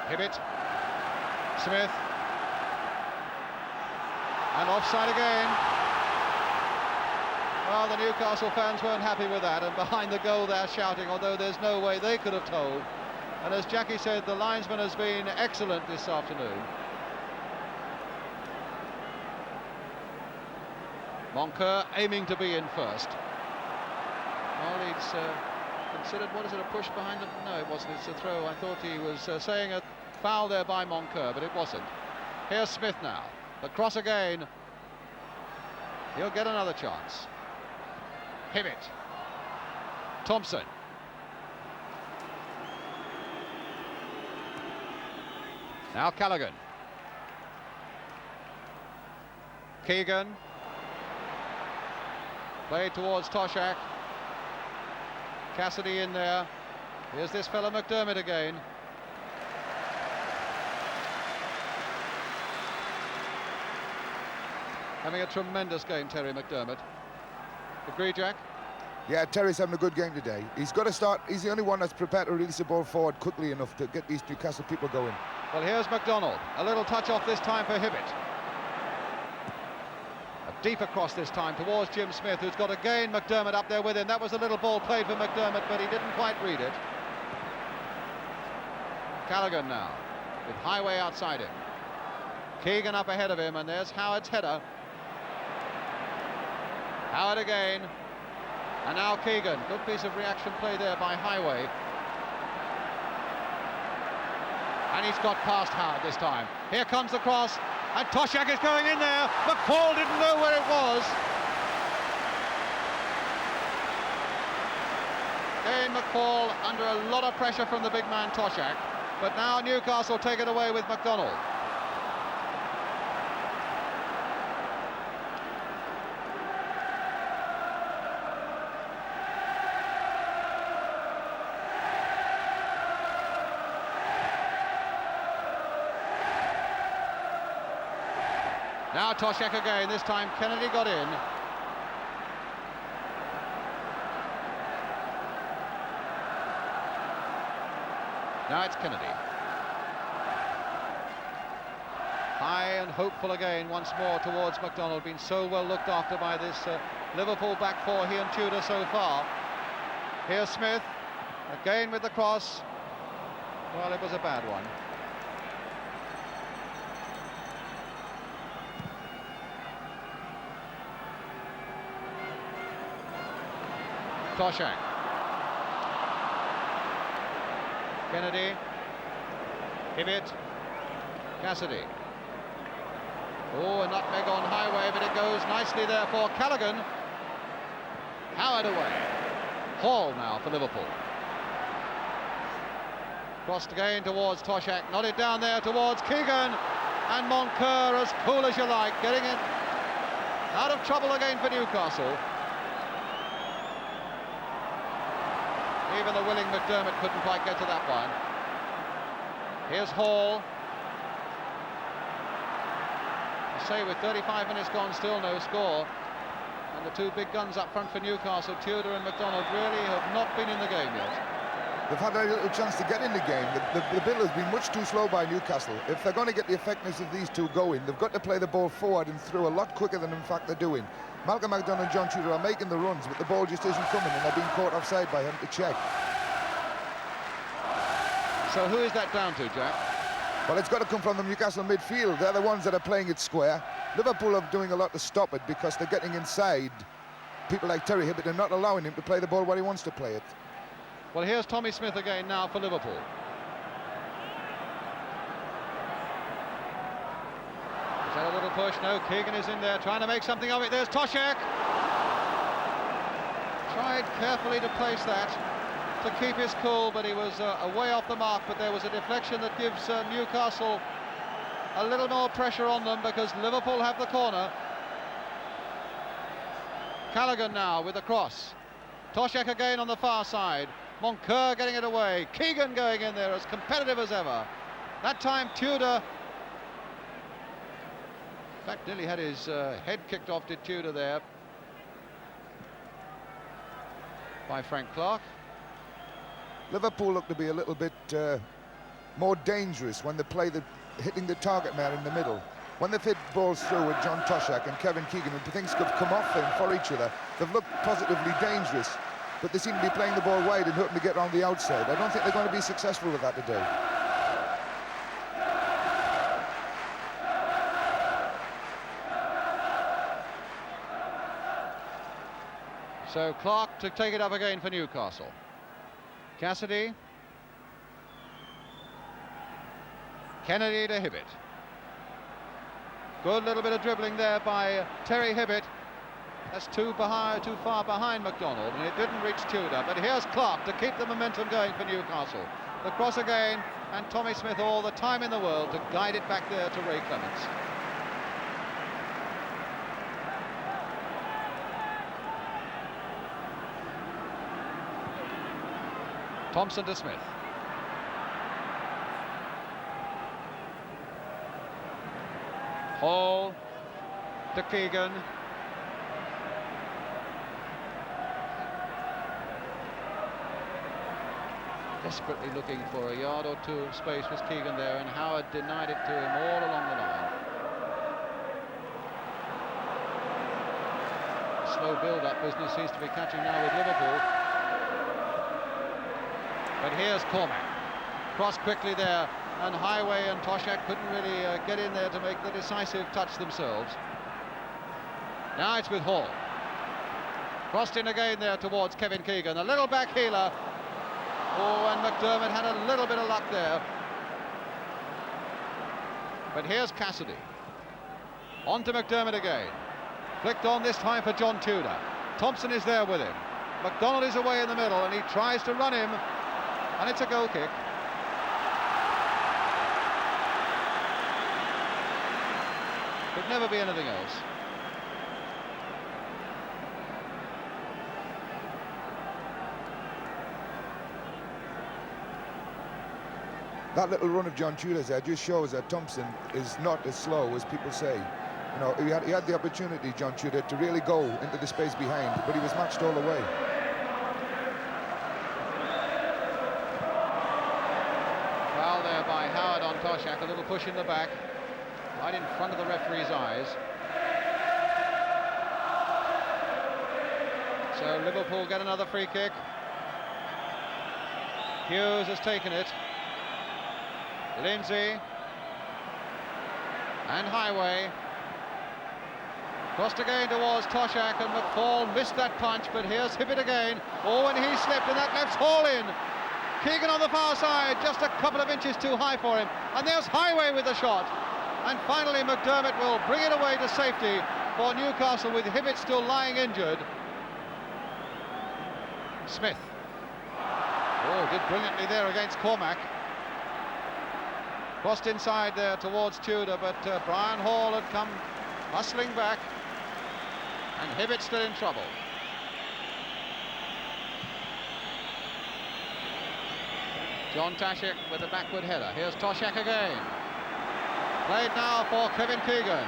Hibbett. Smith. And offside again. Well, the Newcastle fans weren't happy with that, and behind the goal they're shouting, although there's no way they could have told. And as Jackie said, the linesman has been excellent this afternoon. Moncur aiming to be in first. Well, he's considered, what is it, a push behind them? No, it wasn't, it's a throw. I thought he was saying a foul there by Moncur, but it wasn't. Here's Smith now. The cross again. He'll get another chance. Hibbett. Thompson. Now Callaghan. Keegan. Played towards Toshak. Cassidy in there. Here's this fellow McDermott again. Having a tremendous game, Terry McDermott. Agree, Jack? Yeah, Terry's having a good game today. He's got to start. He's the only one that's prepared to release the ball forward quickly enough to get these Newcastle people going. Well, here's McDonald. A little touch off this time for Hibbett. A deep across this time towards Jim Smith, who's got again McDermott up there with him. That was a little ball played for McDermott, but he didn't quite read it. Callaghan now, with Highway outside him. Keegan up ahead of him, and there's Howard's header. Howard again, and now Keegan. Good piece of reaction play there by Highway. And he's got past Howard this time. Here comes the cross, and Toshak is going in there. McFall didn't know where it was. Again, McFall under a lot of pressure from the big man Toshak. But now Newcastle take it away with McDonald. Now Toshak again, this time Kennedy got in. Now it's Kennedy. High and hopeful again once more towards McDonald, been so well looked after by this Liverpool back four, he and Tudor so far. Here's Smith, again with the cross. Well, it was a bad one. Toshak. Kennedy. Hibbett. Cassidy. Oh, a nutmeg on Highway, but it goes nicely there for Callaghan. Howard away. Hall now for Liverpool. Crossed again towards Toshak, nodded down there towards Keegan, and Moncur, as cool as you like, getting it out of trouble again for Newcastle. Even the willing McDermott couldn't quite get to that one. Here's Hall. I say, with 35 minutes gone, still no score. And the two big guns up front for Newcastle, Tudor and McDonald, really have not been in the game yet. They've had very little chance to get in the game. The build has been much too slow by Newcastle. If they're going to get the effectiveness of these two going, they've got to play the ball forward and through a lot quicker than in fact they're doing. Malcolm McDonald and John Tudor are making the runs, but the ball just isn't coming, and they're being caught offside by him to check. So who is that down to, Jack? Well, it's got to come from the Newcastle midfield. They're the ones that are playing it square. Liverpool are doing a lot to stop it because they're getting inside people like Terry Hibbett and not allowing him to play the ball where he wants to play it. Well, here's Tommy Smith again now for Liverpool. Is that a little push? No, Keegan is in there trying to make something of it. There's Toshak. Tried carefully to place that to keep his cool, but he was away off the mark. But there was a deflection that gives Newcastle a little more pressure on them because Liverpool have the corner. Callaghan now with the cross. Toshak again on the far side. Moncur getting it away. Keegan going in there as competitive as ever. That time Tudor, in fact, nearly had his head kicked off, did Tudor there, by Frank Clark. Liverpool look to be a little bit more dangerous when they play hitting the target man in the middle. When they've hit balls through with John Toshak and Kevin Keegan, and things could come off them for each other, they've looked positively dangerous, but they seem to be playing the ball wide and hoping to get around the outside. I don't think they're going to be successful with that today. So Clark to take it up again for Newcastle. Cassidy. Kennedy to Hibbett. Good little bit of dribbling there by Terry Hibbett. That's too far behind McDonald, and it didn't reach Tudor. But here's Clark to keep the momentum going for Newcastle. The cross again, and Tommy Smith all the time in the world to guide it back there to Ray Clements. Thompson to Smith. Hall to Keegan. Desperately looking for a yard or two of space was Keegan there, and Howard denied it to him all along the line. Slow build-up business seems to be catching now with Liverpool. But here's Cormac. Cross quickly there, and Highway and Toshak couldn't really get in there to make the decisive touch themselves. Now it's with Hall. Crossed in again there towards Kevin Keegan. A little back heeler. Oh, and McDermott had a little bit of luck there. But here's Cassidy. On to McDermott again. Flicked on this time for John Tudor. Thompson is there with him. McDonald is away in the middle, and he tries to run him. And it's a goal kick. Could never be anything else. That little run of John Tudor's there just shows that Thompson is not as slow as people say. You know, he had the opportunity, John Tudor, to really go into the space behind, but he was matched all the way. Foul there by Howard on Toshak, a little push in the back, right in front of the referee's eyes. So Liverpool get another free kick. Hughes has taken it. Lindsay and Highway. Crossed again towards Toshak, and McFall missed that punch, but here's Hibbett again. Oh, and he slipped, and that left Hall in. Keegan on the far side, just a couple of inches too high for him. And there's Highway with the shot. And finally McDermott will bring it away to safety for Newcastle, with Hibbett still lying injured. Smith. Oh, did brilliantly there against Cormac. Crossed inside there towards Tudor, but Brian Hall had come hustling back. And Hibbett still in trouble. John Tashik with a backward header. Here's Toshak again. Played now for Kevin Keegan.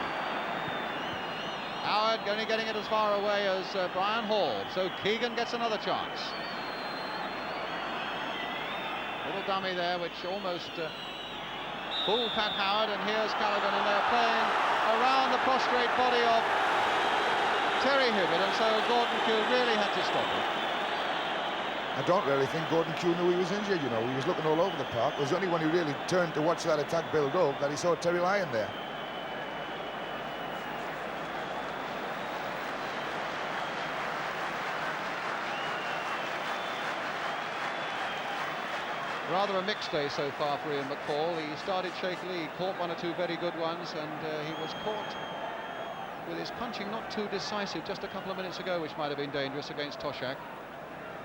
Howard only getting it as far away as Brian Hall, so Keegan gets another chance. Little dummy there, which almost fooled Pat Howard, and here's Callaghan, and they're playing around the prostrate body of Terry Hibbett, and so Gordon Kew really had to stop it. I don't really think Gordon Kew knew he was injured, you know. He was looking all over the park. It was only when he really turned to watch that attack build up that he saw Terry lying there. Rather a mixed day so far for Ian McFall. He started shakily, he caught one or two very good ones, and he was caught with his punching not too decisive just a couple of minutes ago, which might have been dangerous against Toshak.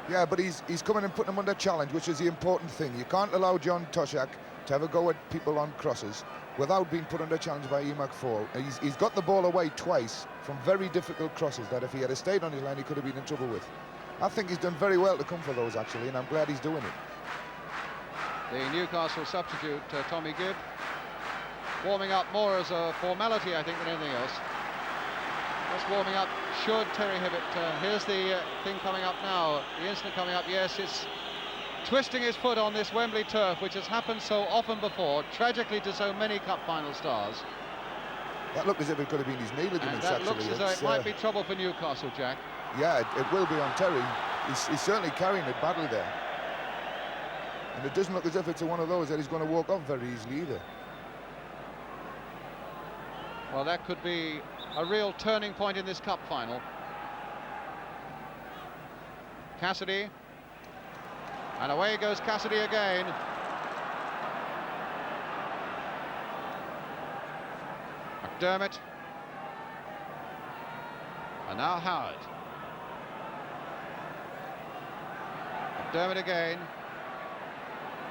Yeah, but he's coming and putting him under challenge, which is the important thing. You can't allow John Toshak to have a go at people on crosses without being put under challenge by Ian McFall. He's got the ball away twice from very difficult crosses that if he had stayed on his line, he could have been in trouble with. I think he's done very well to come for those, actually, and I'm glad he's doing it. The Newcastle substitute, Tommy Gibb, warming up more as a formality, I think, than anything else. Just warming up should Terry Hibbett. Here's the thing coming up now, the incident coming up. Yes, it's twisting his foot on this Wembley turf, which has happened so often before, tragically to so many cup final stars. That looked as if it could have been his knee ligaments, and that actually. looks as though it might be trouble for Newcastle, Jack. Yeah, it will be on Terry. He's certainly carrying it badly there. And it doesn't look as if it's one of those that he's going to walk off very easily either. Well, that could be a real turning point in this cup final. Cassidy. And away goes Cassidy again. McDermott. And now Howard. McDermott again.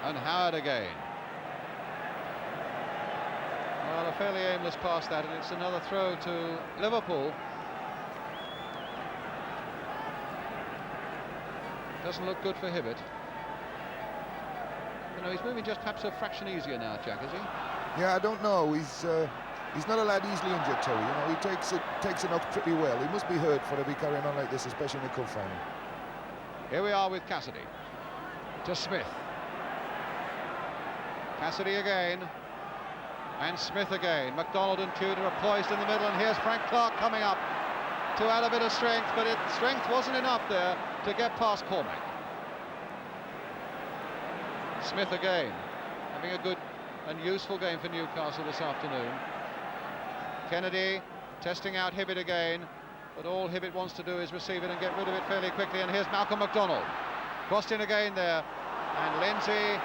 And Howard again. Well, a fairly aimless pass that, and it's another throw to Liverpool. Doesn't look good for Hibbett. You know, he's moving just perhaps a fraction easier now, Jack, is he? Yeah, I don't know. He's not a lad easily injured, Terry. You know, he takes it up pretty well. He must be hurt for to be carrying on like this, especially in the cup final. Here we are with Cassidy. To Smith. Cassidy again, and Smith again. MacDonald and Tudor are poised in the middle, and here's Frank Clark coming up to add a bit of strength, but strength wasn't enough there to get past Cormac. Smith again, having a good and useful game for Newcastle this afternoon. Kennedy testing out Hibbett again, but all Hibbett wants to do is receive it and get rid of it fairly quickly, and here's Malcolm MacDonald. Crossed in again there, and Lindsay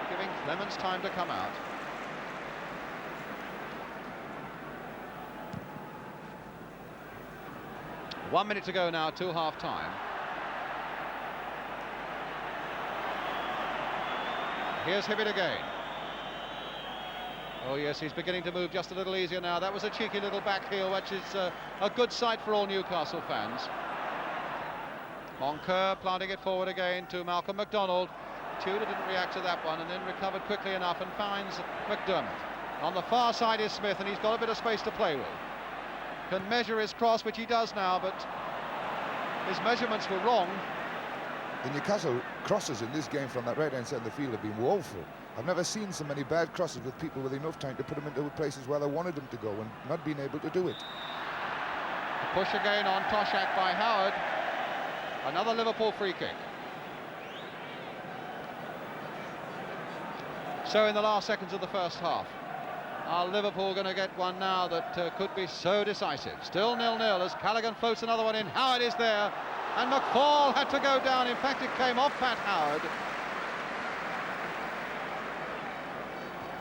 giving Clemens time to come out. One minute to go now to half-time. Here's Hibbett again. Oh yes, he's beginning to move just a little easier now. That was a cheeky little back heel, which is a good sight for all Newcastle fans. Moncur planting it forward again to Malcolm MacDonald. Tudor didn't react to that one, and then recovered quickly enough and finds McDermott. On the far side is Smith, and he's got a bit of space to play with. Can measure his cross, which he does now, but his measurements were wrong. The Newcastle crosses in this game from that right-hand side of the field have been woeful. I've never seen so many bad crosses with people with enough time to put them into places where they wanted them to go and not being able to do it. A push again on Toshak by Howard. Another Liverpool free kick. So in the last seconds of the first half, Are Liverpool going to get one now that could be so decisive? Still 0-0 as Callaghan floats another one in. Howard is there, and McFall had to go down. In fact, it came off Pat Howard.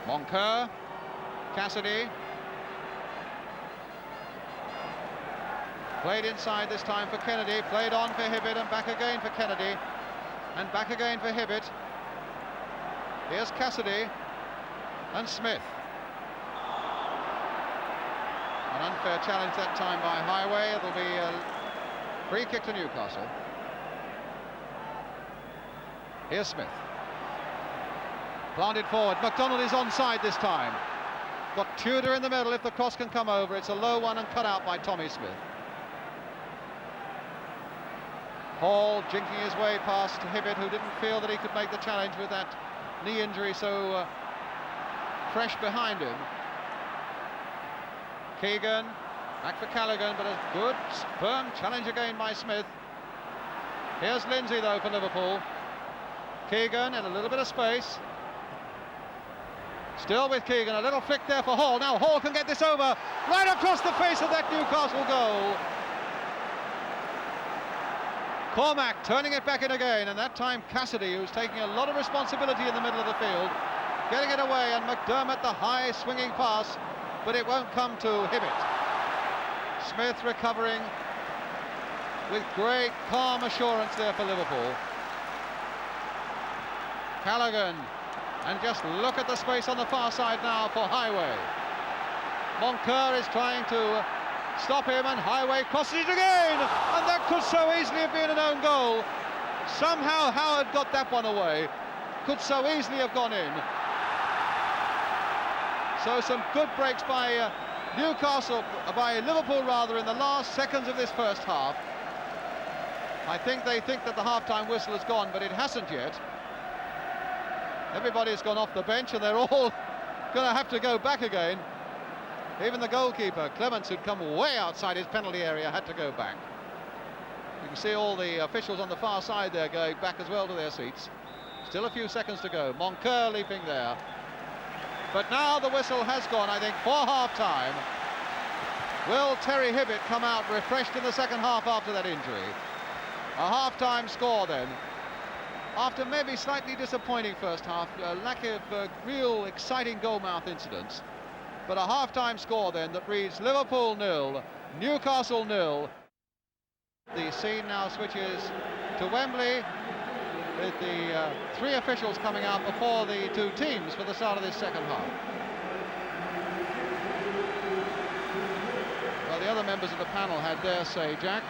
Moncur, Cassidy. Played inside this time for Kennedy, played on for Hibbett, and back again for Kennedy, and back again for Hibbett. Here's Cassidy and Smith. An unfair challenge that time by Highway. It'll be a free kick to Newcastle. Here's Smith. Planted forward. McDonald is onside this time. Got Tudor in the middle if the cross can come over. It's a low one and cut out by Tommy Smith. Hall jinking his way past Hibbett, who didn't feel that he could make the challenge with that knee injury so fresh behind him. Keegan, back for Callaghan, but a good, firm challenge again by Smith. Here's Lindsay, though, for Liverpool. Keegan in a little bit of space. Still with Keegan, a little flick there for Hall. Now Hall can get this over, right across the face of that Newcastle goal. Cormac turning it back in again, and that time Cassidy, who's taking a lot of responsibility in the middle of the field, getting it away, and McDermott the high swinging pass, but it won't come to Hibbett. Smith recovering with great calm assurance there for Liverpool. Callaghan, and just look at the space on the far side now for Highway. Moncur is trying to stop him, and Highway crosses it again, and that could so easily have been an own goal. Somehow Howard got that one away, could so easily have gone in. So some good breaks by Newcastle, by Liverpool rather, in the last seconds of this first half. I think they think that the half-time whistle has gone, but it hasn't yet. Everybody's gone off the bench, and they're all going to have to go back again. Even the goalkeeper, Clements, who'd come way outside his penalty area, had to go back. You can see all the officials on the far side there going back as well to their seats. Still a few seconds to go. Moncur leaping there. But now the whistle has gone, I think, for half-time. Will Terry Hibbett come out refreshed in the second half after that injury? A half-time score then. After maybe slightly disappointing first half, a lack of real exciting goal-mouth incidents. But a half-time score then that reads Liverpool 0, Newcastle 0. The scene now switches to Wembley, with the three officials coming out before the two teams for the start of this second half. Well, the other members of the panel had their say, Jack,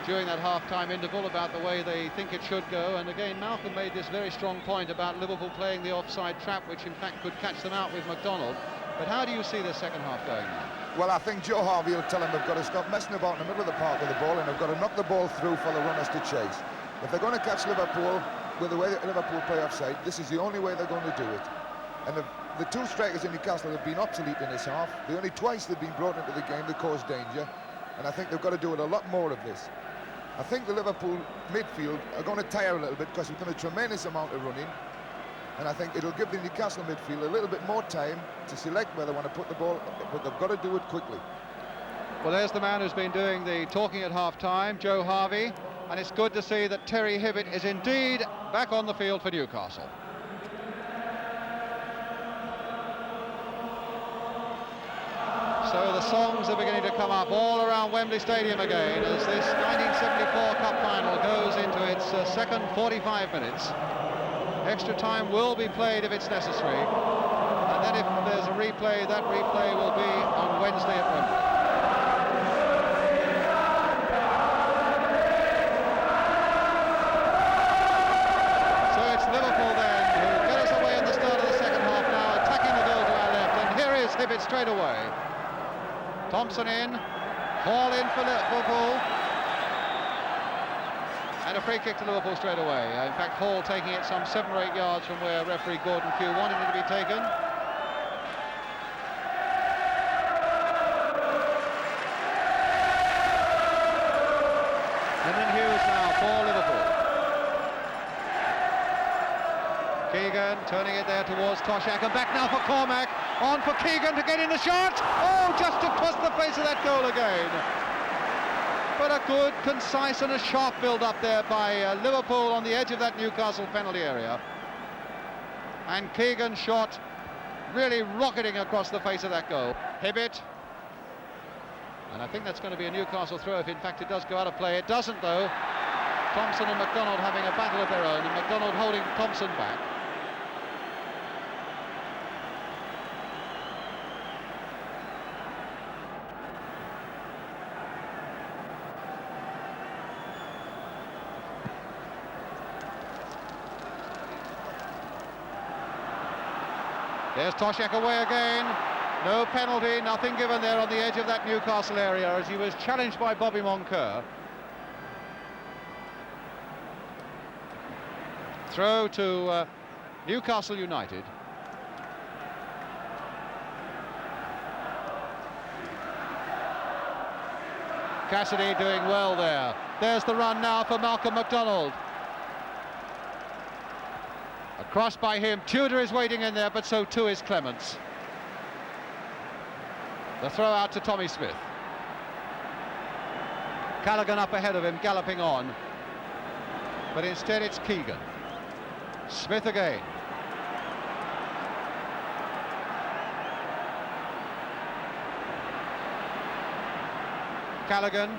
during that half-time interval about the way they think it should go. And again, Malcolm made this very strong point about Liverpool playing the offside trap, which in fact could catch them out with McDonald. But how do you see the second half going now? Well, I think Joe Harvey will tell them they've got to stop messing about in the middle of the park with the ball, and they've got to knock the ball through for the runners to chase. If they're going to catch Liverpool with the way that Liverpool play offside, this is the only way they're going to do it. And the two strikers in Newcastle have been obsolete in this half. The only twice they've been brought into the game they caused danger, and I think they've got to do it a lot more of this. I think the Liverpool midfield are going to tire a little bit because we've done a tremendous amount of running, and I think it'll give the Newcastle midfield a little bit more time to select where they want to put the ball, but they've got to do it quickly. Well, there's the man who's been doing the talking at half-time, Joe Harvey, and it's good to see that Terry Hibbett is indeed back on the field for Newcastle. So the songs are beginning to come up all around Wembley Stadium again as this 1974 Cup final goes into its second 45 minutes. Extra time will be played if it's necessary, and then if there's a replay, that replay will be on Wednesday at Wembley. So it's Liverpool then who get us away in the start of the second half now, attacking the goal to our left, and here is Hibbett straight away. Thompson in, Hall in for Liverpool, and a free kick to Liverpool straight away. In fact, Hall taking it some 7 or 8 yards from where referee Gordon Pugh wanted it to be taken. And then Hughes now for Liverpool. Keegan turning it there towards Toshak, and back now for Cormac. On for Keegan to get in the shot. Oh, just across the face of that goal again. But a good, concise and a sharp build-up there by Liverpool on the edge of that Newcastle penalty area. And Keegan's shot really rocketing across the face of that goal. Hibbett. And I think that's going to be a Newcastle throw if in fact it does go out of play. It doesn't though. Thompson and McDonald having a battle of their own, and McDonald holding Thompson back. There's Toshak away again. No penalty, nothing given there on the edge of that Newcastle area as he was challenged by Bobby Moncur. Throw to Newcastle United. Cassidy doing well there. There's the run now for Malcolm McDonald. Across by him, Tudor is waiting in there, but so too is Clements. The throw out to Tommy Smith. Callaghan up ahead of him, galloping on. But instead it's Keegan. Smith again. Callaghan.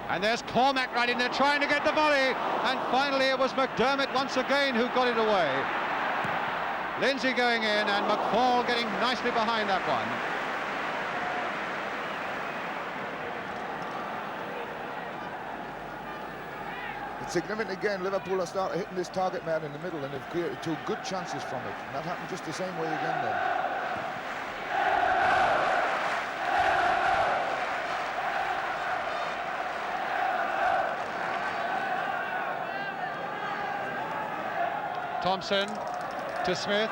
And there's Cormac right in there trying to get the volley. And finally it was McDermott once again who got it away. Lindsay going in and McFall getting nicely behind that one. It's significant again, Liverpool have started hitting this target man in the middle and have created two good chances from it. And that happened just the same way again then. Thompson to Smith.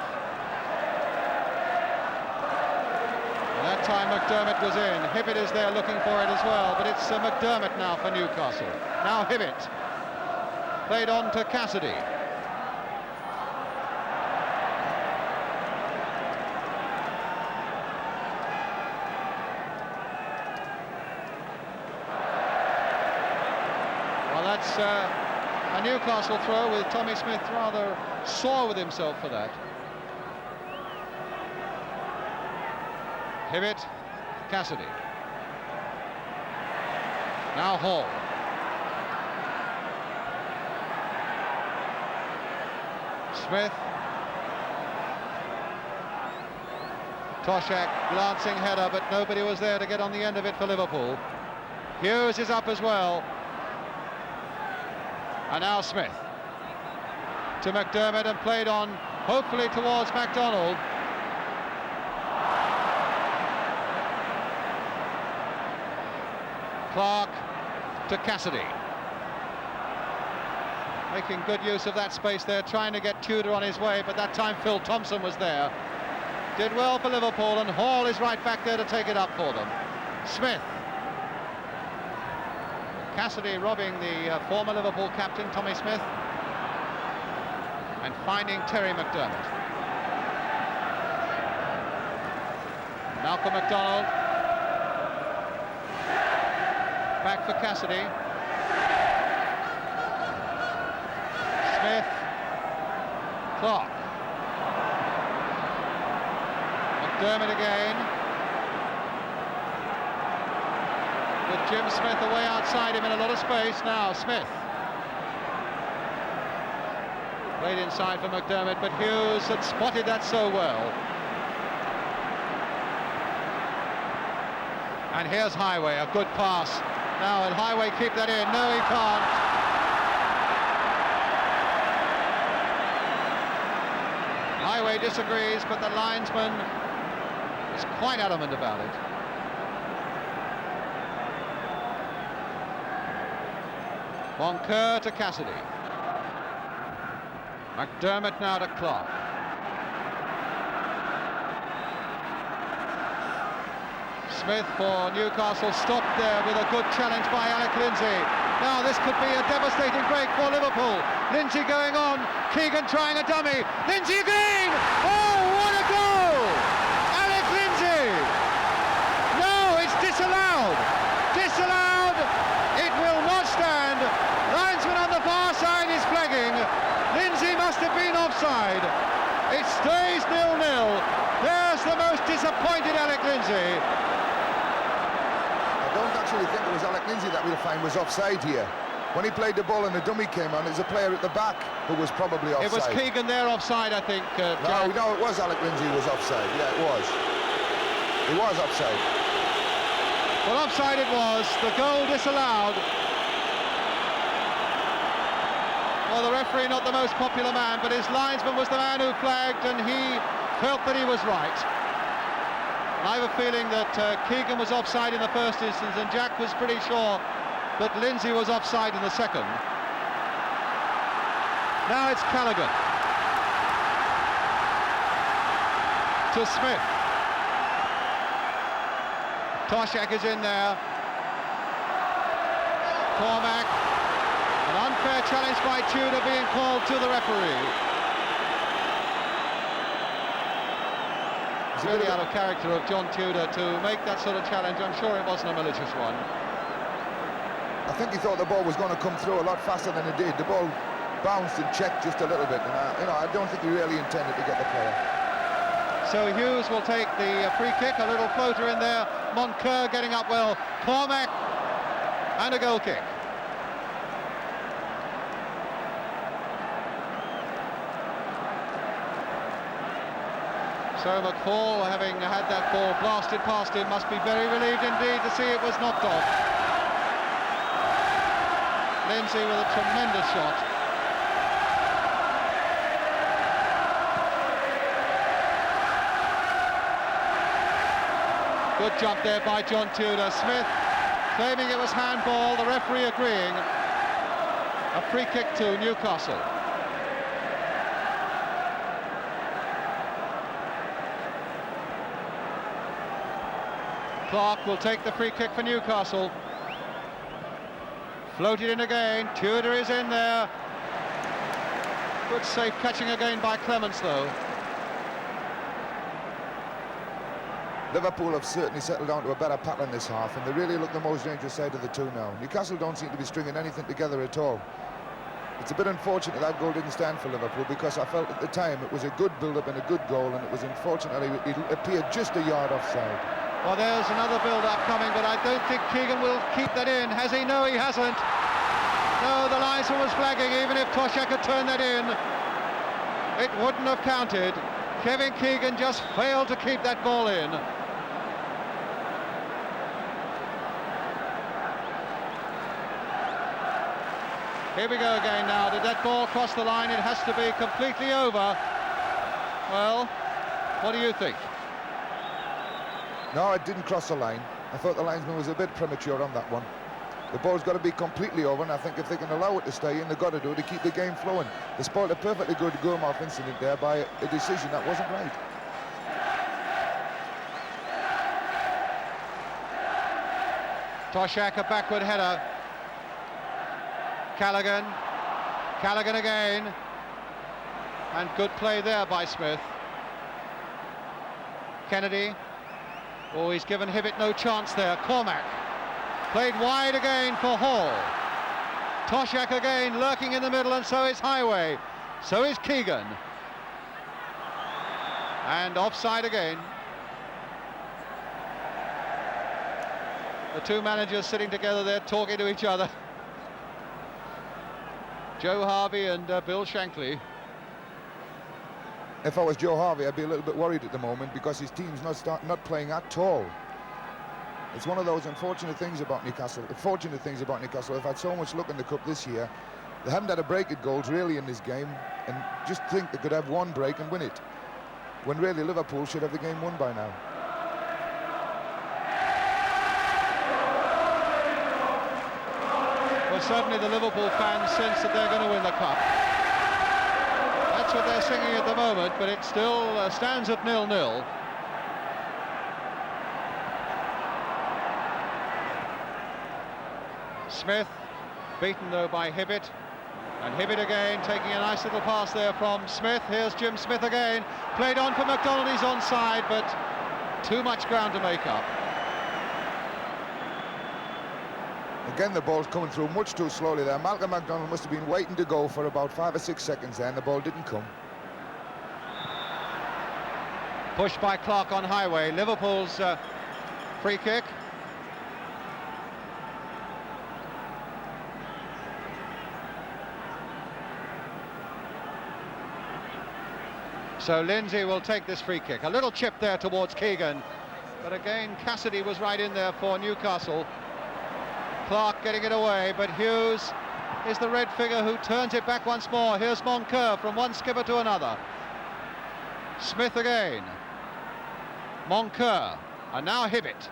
And that time McDermott was in. Hibbett is there looking for it as well, but it's McDermott now for Newcastle. Now Hibbett. Played on to Cassidy. Well, that's a Newcastle throw with Tommy Smith rather sore with himself for that. Hibbett, Cassidy. Now Hall. Smith. Toshak, glancing header, but nobody was there to get on the end of it for Liverpool. Hughes is up as well. And now Smith. To McDermott and played on, hopefully towards MacDonald. Clark to Cassidy. Making good use of that space there, trying to get Tudor on his way, but that time Phil Thompson was there. Did well for Liverpool, and Hall is right back there to take it up for them. Smith. Cassidy robbing the former Liverpool captain, Tommy Smith, and finding Terry McDermott. Malcolm McDonald. Back for Cassidy. Smith. Clark. McDermott again. With Jim Smith away outside him in a lot of space. Now Smith. Played inside for McDermott, but Hughes had spotted that so well. And here's Highway, a good pass. Now will Highway keep that in? No, he can't. Highway disagrees, but the linesman is quite adamant about it. Moncur to Cassidy. McDermott now to Clark. Smith for Newcastle, stopped there with a good challenge by Alec Lindsay. Now this could be a devastating break for Liverpool. Lindsay going on, Keegan trying a dummy, Lindsay again! Oh, what a goal! Alex Lindsay! No, it's disallowed! Disallowed! It will not stand. Linesman on the far side is flagging. Lindsay must have been offside. It stays 0-0. There's the most disappointed Alex Lindsay. I don't actually think it was Alec Lindsay that we'll find was offside here. When he played the ball and the dummy came on, there's a player at the back who was probably offside. It was Keegan there offside, I think. No, it was Alec Lindsay who was offside. Yeah, it was. He was offside. Well, offside it was. The goal disallowed. Well, the referee not the most popular man, but his linesman was the man who flagged, and he felt that he was right. I have a feeling that Keegan was offside in the first instance, and Jack was pretty sure that Lindsay was offside in the second. Now it's Callaghan. To Smith. Toshak is in there. Cormac. An unfair challenge by Tudor being called to the referee. It's really out of character of John Tudor to make that sort of challenge. I'm sure it wasn't a malicious one. I think he thought the ball was going to come through a lot faster than it did. The ball bounced and checked just a little bit, and I don't think he really intended to get the player. So Hughes will take the free kick, a little floater in there. Moncur getting up well. Cormac, and a goal kick. So McFall, having had that ball blasted past him, must be very relieved indeed to see it was knocked off. Lindsay with a tremendous shot. Good jump there by John Tudor. Smith claiming it was handball, the referee agreeing. A free kick to Newcastle. Clark will take the free kick for Newcastle. Floated in again, Tudor is in there. Good safe catching again by Clements though. Liverpool have certainly settled down to a better pattern this half, and they really look the most dangerous side of the two now. Newcastle don't seem to be stringing anything together at all. It's a bit unfortunate that goal didn't stand for Liverpool, because I felt at the time it was a good build-up and a good goal, and it was unfortunately it appeared just a yard offside. Well, there's another build-up coming, but I don't think Keegan will keep that in. Has he? No, he hasn't. No, the linesman was flagging. Even if Toshak had turned that in, it wouldn't have counted. Kevin Keegan just failed to keep that ball in. Here we go again now. Did that ball cross the line? It has to be completely over. Well, what do you think? No, it didn't cross the line. I thought the linesman was a bit premature on that one. The ball's got to be completely over, and I think if they can allow it to stay in, they've got to do it to keep the game flowing. They spoiled a perfectly good Gurmov incident there by a decision that wasn't right. Toshak, a backward header. Callaghan. Callaghan again. And good play there by Smith. Kennedy. Oh, he's given Hibbett no chance there. Cormac. Played wide again for Hall. Toshak again lurking in the middle, and so is Highway. So is Keegan. And offside again. The two managers sitting together there talking to each other. Joe Harvey and Bill Shankly. If I was Joe Harvey, I'd be a little bit worried at the moment, because his team's not playing at all. It's one of those unfortunate things about Newcastle. Fortunate things about Newcastle. They've had so much luck in the cup this year. They haven't had a break at goals really in this game, and just think they could have one break and win it, when really Liverpool should have the game won by now. Well, certainly the Liverpool fans sense that they're going to win the cup. That's what they're singing at the moment, but it still stands at 0-0. Smith Beaten though by Hibbett. And Hibbett again, taking a nice little pass there from Smith. Here's Jim Smith again. Played on for McDonald, he's onside, but too much ground to make up. Again, the ball's coming through much too slowly there. Malcolm McDonald must have been waiting to go for about 5 or 6 seconds there, and the ball didn't come. Pushed by Clark on Highway. Liverpool's free kick. So Lindsay will take this free kick. A little chip there towards Keegan, but again Cassidy was right in there for Newcastle. Clark getting it away, but Hughes is the red figure who turns it back once more. Here's Moncur from one skipper to another. Smith again. Moncur, and now Hibbett.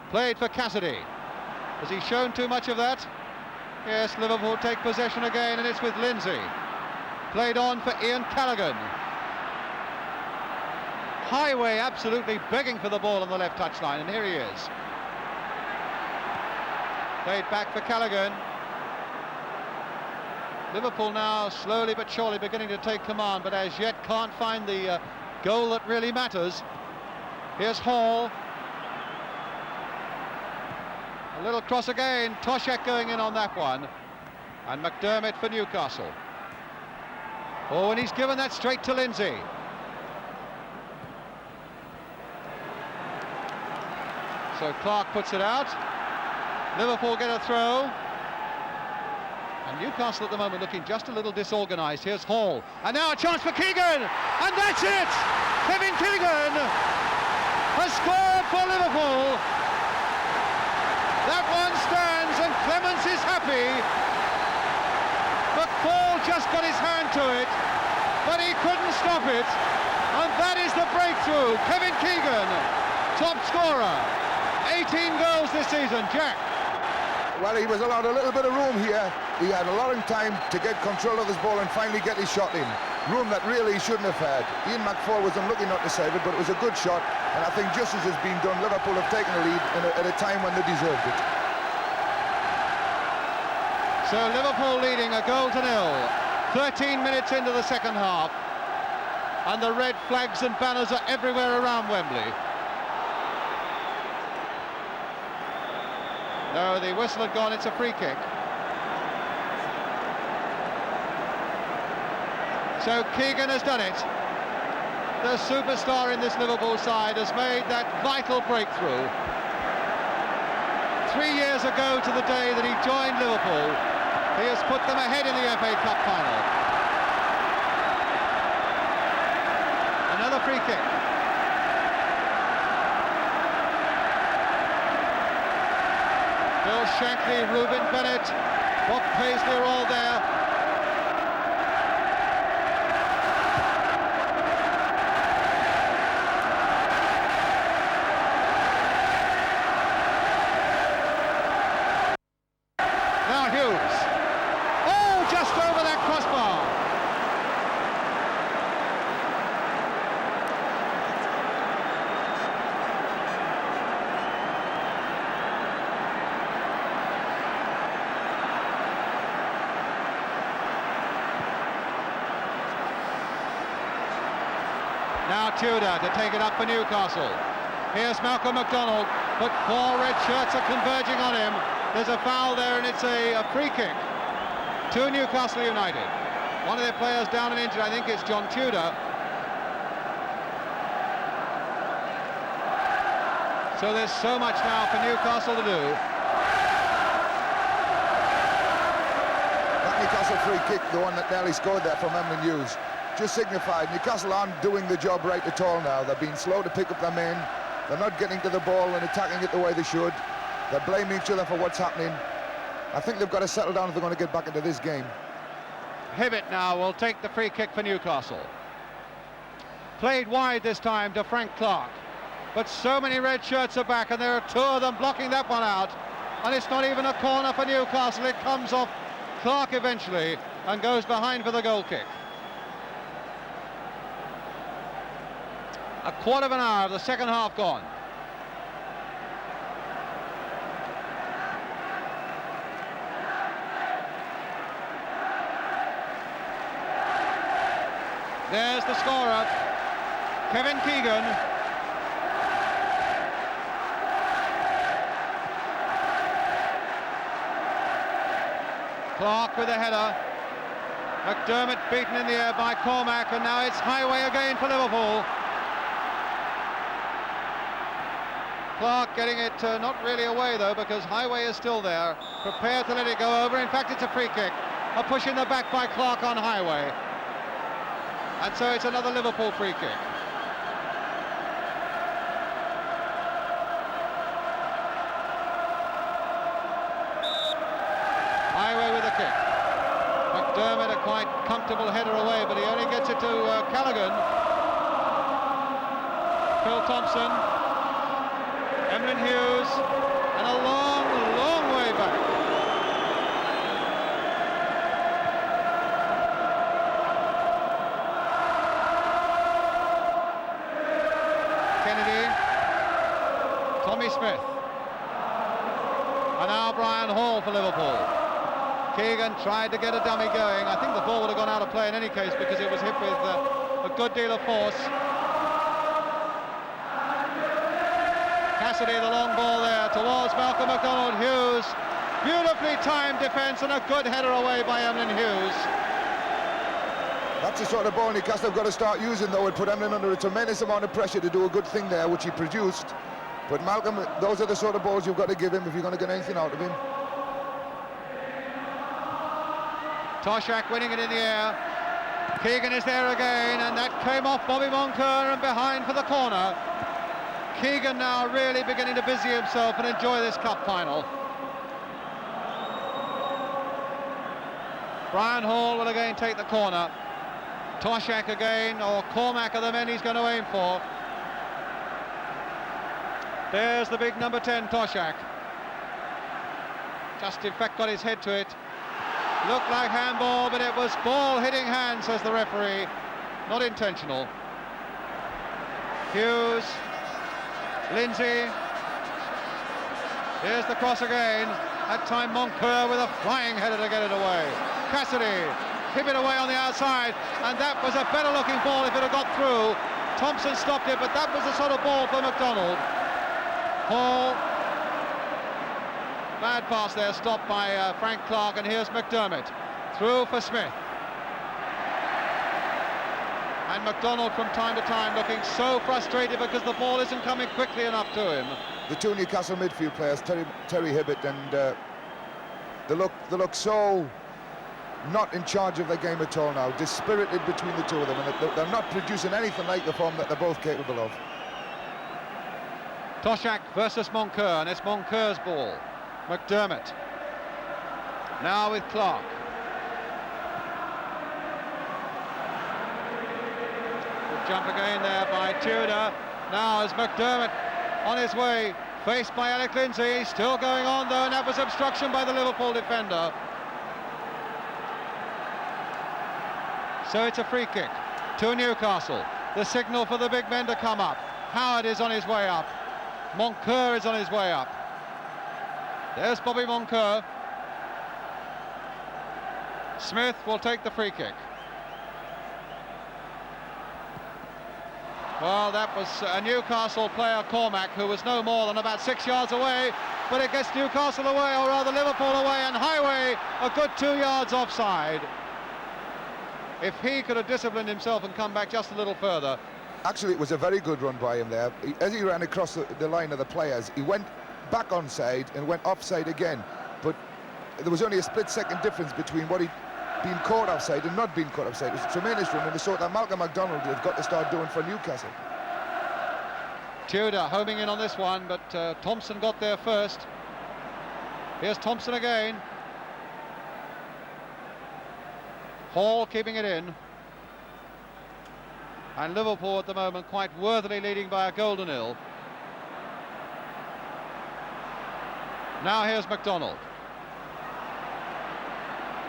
Played for Cassidy. Has he shown too much of that? Yes, Liverpool take possession again, and it's with Lindsay. Played on for Ian Callaghan. Highway absolutely begging for the ball on the left touchline, and here he is. Played back for Callaghan. Liverpool now slowly but surely beginning to take command, but as yet can't find the goal that really matters. Here's Hall. A little cross again. Toshek going in on that one. And McDermott for Newcastle. Oh, and he's given that straight to Lindsay. So Clark puts it out. Liverpool get a throw. And Newcastle at the moment looking just a little disorganised. Here's Hall. And now a chance for Keegan. And that's it! Kevin Keegan has scored for Liverpool. That one stands and Clements is happy. McFall just got his hand to it, but he couldn't stop it. And that is the breakthrough. Kevin Keegan, top scorer. 18 goals this season. Jack. Well, he was allowed a little bit of room here. He had a lot of time to get control of his ball and finally get his shot in. Room that really he shouldn't have had. Ian McFall was unlucky not to save it, but it was a good shot. And I think justice has been done. Liverpool have taken the lead at a time when they deserved it. So Liverpool leading a goal to nil. 13 minutes into the second half. And the red flags and banners are everywhere around Wembley. No, the whistle had gone, it's a free kick. So Keegan has done it. The superstar in this Liverpool side has made that vital breakthrough. 3 years ago to the day that he joined Liverpool, he has put them ahead in the FA Cup final. Another free kick. Bill Shankly, Reuben Bennett, Bob Paisley are all there. Now Hughes. Oh, just over that crossbar. Now Tudor to take it up for Newcastle. Here's Malcolm McDonald, but 4 red shirts are converging on him. There's a foul there and it's a free kick to Newcastle United. One of their players down and injured, I think it's John Tudor. So there's so much now for Newcastle to do. That Newcastle free kick, the one that nearly scored there from Emlyn Hughes, just signified Newcastle aren't doing the job right at all now. They're being slow to pick up their men. They're not getting to the ball and attacking it the way they should. They're blaming each other for what's happening. I think they've got to settle down if they're going to get back into this game. Hibbett now will take the free kick for Newcastle. Played wide this time to Frank Clark. But so many red shirts are back and there are 2 of them blocking that one out. And it's not even a corner for Newcastle. It comes off Clark eventually and goes behind for the goal kick. A quarter of an hour of the second half gone. There's the scorer, Kevin Keegan. Clark with a header. McDermott beaten in the air by Cormac, and now it's Highway again for Liverpool. Clark getting it not really away though, because Highway is still there, prepared to let it go over. In fact, it's a free kick. A push in the back by Clark on Highway. And so it's another Liverpool free kick. Highway with a kick. McDermott a quite comfortable header away, but he only gets it to Callaghan. Phil Thompson, Emlyn Hughes, and a long, long way back. Kennedy, Tommy Smith, and now Brian Hall for Liverpool. Keegan tried to get a dummy going. I think the ball would have gone out of play in any case because it was hit with a good deal of force. Cassidy, the long ball there towards Malcolm McDonald-Hughes. Beautifully timed defence and a good header away by Emlyn Hughes. That's the sort of ball Newcastle have got to start using, though. It put Emlyn under a tremendous amount of pressure to do a good thing there, which he produced. But Malcolm, those are the sort of balls you've got to give him if you're going to get anything out of him. Toshak winning it in the air. Keegan is there again, and that came off Bobby Moncur and behind for the corner. Keegan now really beginning to busy himself and enjoy this cup final. Brian Hall will again take the corner. Toshak again, or Cormac are the men he's going to aim for. There's the big number 10, Toshak. Just in fact got his head to it. Looked like handball, but it was ball hitting hand, says the referee. Not intentional. Hughes, Lindsay. Here's the cross again. That time Moncur with a flying header to get it away. Cassidy, hit it away on the outside, and that was a better looking ball if it had got through. Thompson stopped it, but that was the sort of ball for McDonald. Hall, bad pass there, stopped by Frank Clark, and here's McDermott. Through for Smith. And McDonald from time to time looking so frustrated because the ball isn't coming quickly enough to him. The two Newcastle midfield players, Terry Hibbert and they look so not in charge of their game at all now, dispirited between the two of them, and they're not producing anything like the form that they're both capable of. Toshak versus Moncur, and it's Moncur's ball. McDermott now with Clark. Good jump again there by Tudor. Now is McDermott on his way, faced by Alec Lindsay. He's still going on though, and that was obstruction by the Liverpool defender. So it's a free kick to Newcastle. The signal for the big men to come up. Howard is on his way up. Moncur is on his way up. There's Bobby Moncur. Smith will take the free kick. Well, that was a Newcastle player, Cormac, who was no more than about 6 yards away, but it gets Newcastle away, or rather Liverpool away, and Highway a good 2 yards offside. If he could have disciplined himself and come back just a little further. Actually, it was a very good run by him there. As he ran across the line of the players, he went back onside and went offside again. But there was only a split-second difference between what he'd been caught offside and not being caught offside. It was a tremendous run, and the sort that Malcolm McDonald have got to start doing for Newcastle. Tudor homing in on this one, but Thompson got there first. Here's Thompson again. Hall keeping it in. And Liverpool at the moment quite worthily leading by a goal to nil. Now here's McDonald.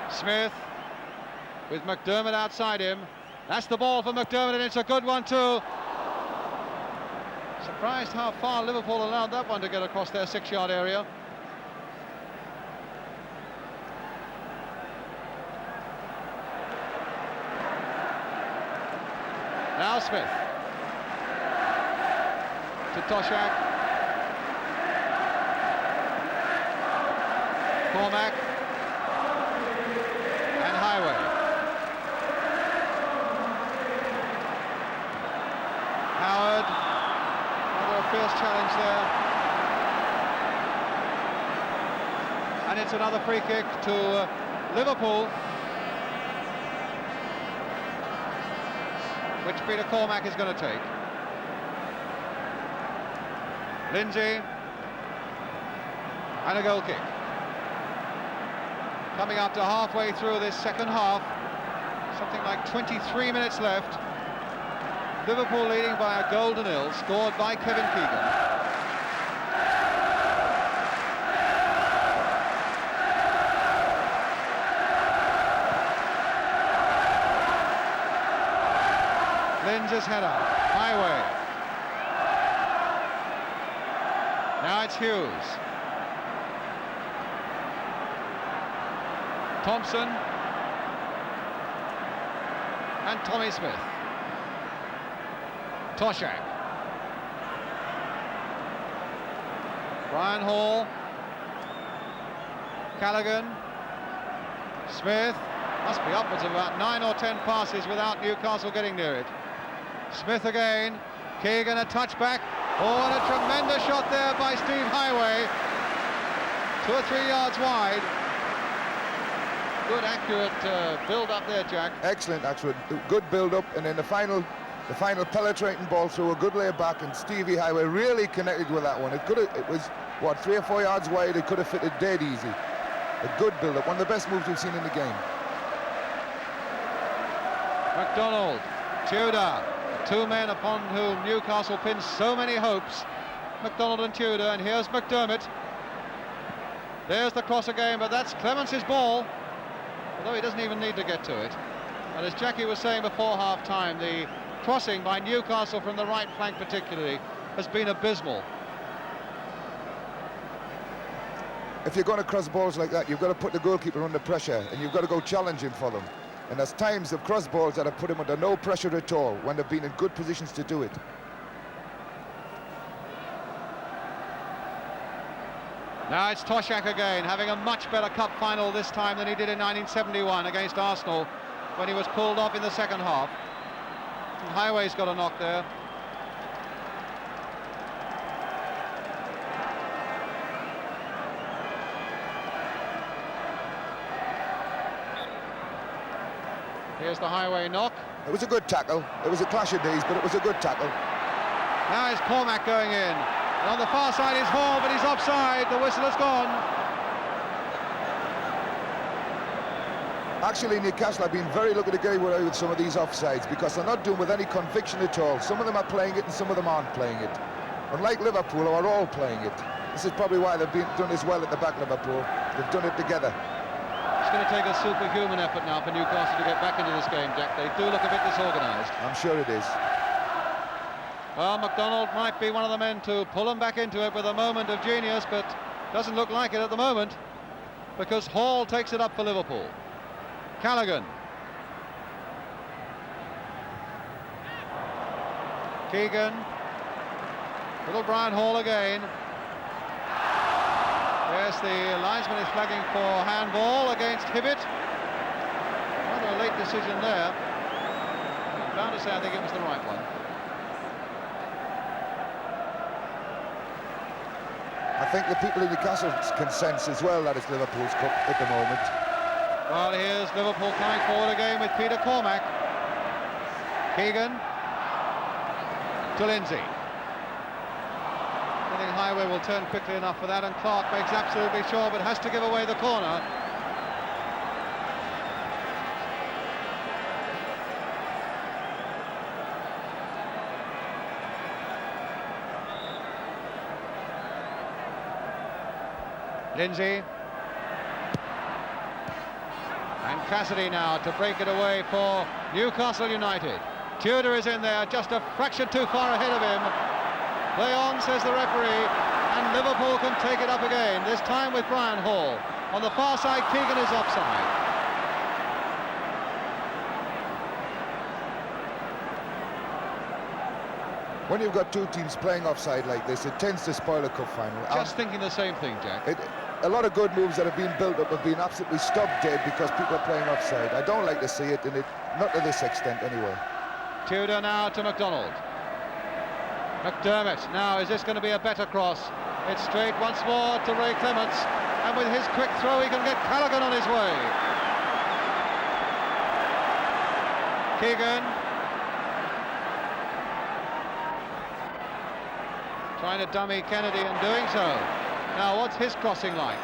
Smith with McDermott outside him. That's the ball for McDermott, and it's a good one too. Surprised how far Liverpool allowed that one to get across their 6-yard area. Now Smith. To Toshak. Cormac. And Highway. Howard. Another fierce challenge there. And it's another free kick to Liverpool, which Peter Cormac is going to take. Lindsay, and a goal kick. Coming up to halfway through this second half, something like 23 minutes left. Liverpool leading by a goal to nil, scored by Kevin Keegan. Lindsay's header, Highway. Now it's Hughes. Thompson. And Tommy Smith. Toshak. Brian Hall. Callaghan. Smith. Must be upwards of about 9 or 10 passes without Newcastle getting near it. Smith again. Keegan a touchback. Oh, and a tremendous shot there by Steve Highway. 2 or 3 yards wide. Good accurate build-up there, Jack. Excellent, actually. Good build-up, and then the final penetrating ball through a good lay back, and Stevie Highway really connected with that one. It was what, 3 or 4 yards wide. It could have fitted dead easy. A good build-up, one of the best moves we've seen in the game. MacDonald, Tudor, two men upon whom Newcastle pins so many hopes. MacDonald and Tudor, and here's McDermott. There's the cross again, but that's Clemence's ball, although he doesn't even need to get to it. And as Jackie was saying before half-time, the crossing by Newcastle from the right flank particularly has been abysmal. If you're going to cross balls like that, you've got to put the goalkeeper under pressure, and you've got to go challenging for them. And there's times of cross balls that have put him under no pressure at all when they've been in good positions to do it. Now it's Toshak again, having a much better cup final this time than he did in 1971 against Arsenal, when he was pulled off in the second half. And Highway's got a knock there. Here's the Highway knock. It was a good tackle. It was a clash of days, but it was a good tackle. Now is Cormac going in. And on the far side is Hall, but he's offside. The whistle has gone. Actually, Newcastle have been very lucky to get away with some of these offsides, because they're not doing with any conviction at all. Some of them are playing it and some of them aren't playing it. Unlike Liverpool, who are all playing it. This is probably why they've done as well at the back, Liverpool. They've done it together. It's going to take a superhuman effort now for Newcastle to get back into this game, Jack. They do look a bit disorganised. I'm sure it is. Well, MacDonald might be one of the men to pull them back into it with a moment of genius, but doesn't look like it at the moment, because Hall takes it up for Liverpool. Callaghan. Keegan. Little Brian Hall again. Yes, the linesman is flagging for handball against Hibbett. Rather a late decision there. I'm bound to say I think it was the right one. I think the people in Newcastle can sense as well that it's Liverpool's cup at the moment. Well, here's Liverpool coming forward again with Peter Cormac. Keegan to Lindsay. I think Highway will turn quickly enough for that, and Clark makes absolutely sure, but has to give away the corner. Lindsay. And Cassidy now to break it away for Newcastle United. Tudor is in there, just a fraction too far ahead of him. Play on, says the referee, and Liverpool can take it up again, this time with Brian Hall. On the far side, Keegan is offside. When you've got two teams playing offside like this, it tends to spoil a cup final. Just thinking the same thing, Jack. A lot of good moves that have been built up have been absolutely stopped dead because people are playing offside. I don't like to see it, and not to this extent anyway. Tudor now to McDonald. McDermott, now is this going to be a better cross? It's straight once more to Ray Clements, and with his quick throw he can get Callaghan on his way. Keegan trying to dummy Kennedy and doing so. Now what's his crossing like?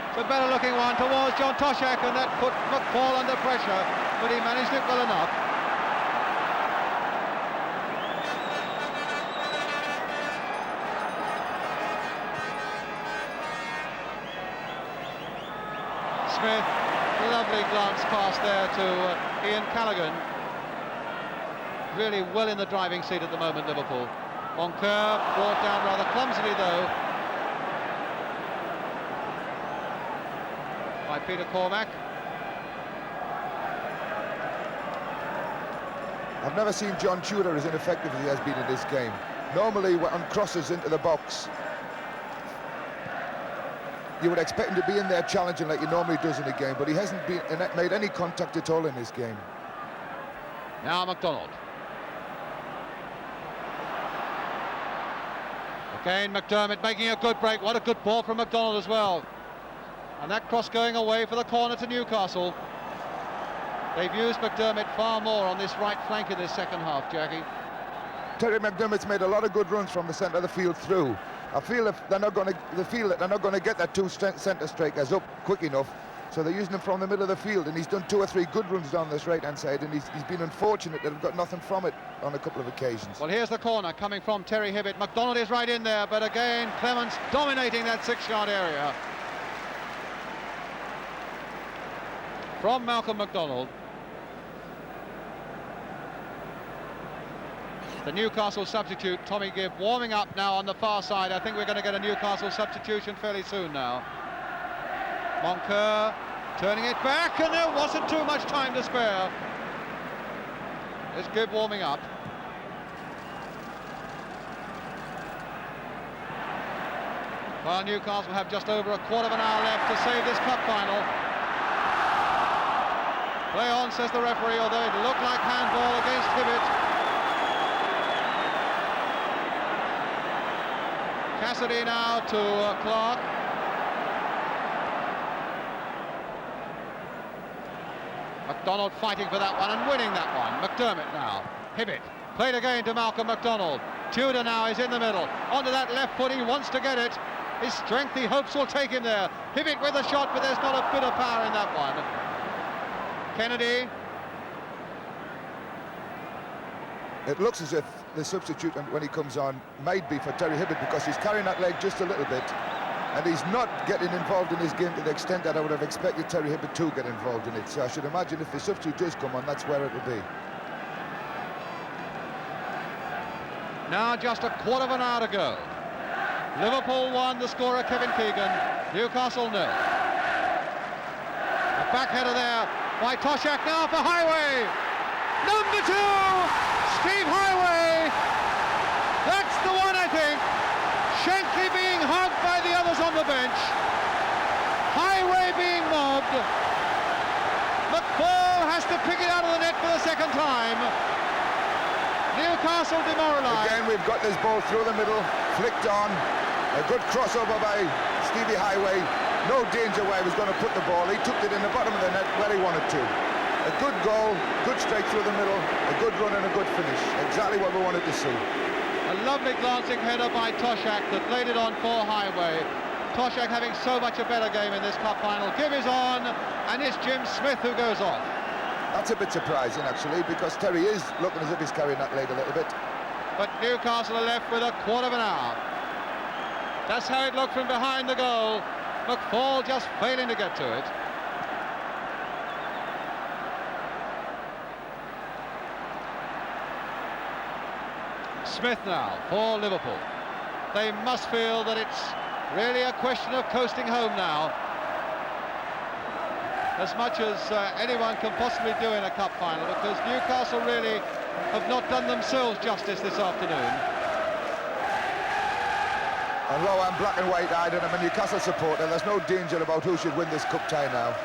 It's a better looking one towards John Toshak, and that put McFall under pressure, but he managed it well enough. Smith, lovely glance pass there to Ian Callaghan. Really well in the driving seat at the moment, Liverpool. Moncur brought down rather clumsily though by Peter Cormack. I've never seen John Tudor as ineffective as he has been in this game. Normally on crosses into the box, you would expect him to be in there challenging like he normally does in a game, but he hasn't made any contact at all in this game. Now McDonald. Again McDermott making a good break. What a good ball from McDonald as well. And that cross going away for the corner to Newcastle. They've used McDermott far more on this right flank in this second half, Jackie. Terry McDermott's made a lot of good runs from the centre of the field through. I feel if they're not going to get their two centre strikers up quick enough, so they're using him from the middle of the field, and he's done 2 or 3 good runs down this right-hand side, and he's been unfortunate that he's got nothing from it on a couple of occasions. Well, here's the corner coming from Terry Hibbett. McDonald is right in there, but again Clements dominating that 6-yard area. From Malcolm McDonald. The Newcastle substitute, Tommy Gibb, warming up now on the far side. I think we're going to get a Newcastle substitution fairly soon now. Moncur turning it back, and there wasn't too much time to spare. There's Gibb warming up. Well, Newcastle have just over a quarter of an hour left to save this cup final. Play on, says the referee, although it looked like handball against Hibbett. Cassidy now to Clark. McDonald fighting for that one and winning that one. McDermott now. Hibbett. Played again to Malcolm McDonald. Tudor now is in the middle. Onto that left foot, he wants to get it. His strength, he hopes, will take him there. Hibbett with a shot, but there's not a bit of power in that one. Kennedy. It looks as if the substitute, when he comes on, might be for Terry Hibbett, because he's carrying that leg just a little bit, and he's not getting involved in his game to the extent that I would have expected Terry Hibbett to get involved in it. So I should imagine if the substitute does come on, that's where it'll be. Now just a quarter of an hour to go. Liverpool 1, the scorer Kevin Keegan. Newcastle 0. A backheader there by Toshak now for Highway. Number 2, Steve Highway. That's the one, I think. Shankly being hugged by the others on the bench. Highway being mobbed. McFall has to pick it out of the net for the second time. Newcastle demoralised. Again, we've got this ball through the middle, flicked on. A good crossover by Stevie Highway. No danger where he was going to put the ball. He took it in the bottom of the net where he wanted to. A good goal, good strike through the middle, a good run and a good finish. Exactly what we wanted to see. A lovely glancing header by Toshak that laid it on for Highway. Toshak having so much a better game in this cup final. Gibb is on, and it's Jim Smith who goes off. That's a bit surprising, actually, because Terry is looking as if he's carrying that leg a little bit. But Newcastle are left with a quarter of an hour. That's how it looked from behind the goal. McFall just failing to get to it. Smith now for Liverpool. They must feel that it's really a question of coasting home now, as much as anyone can possibly do in a cup final, because Newcastle really have not done themselves justice this afternoon. Although I'm black and white-eyed and I'm a Newcastle supporter, there's no danger about who should win this cup tie now.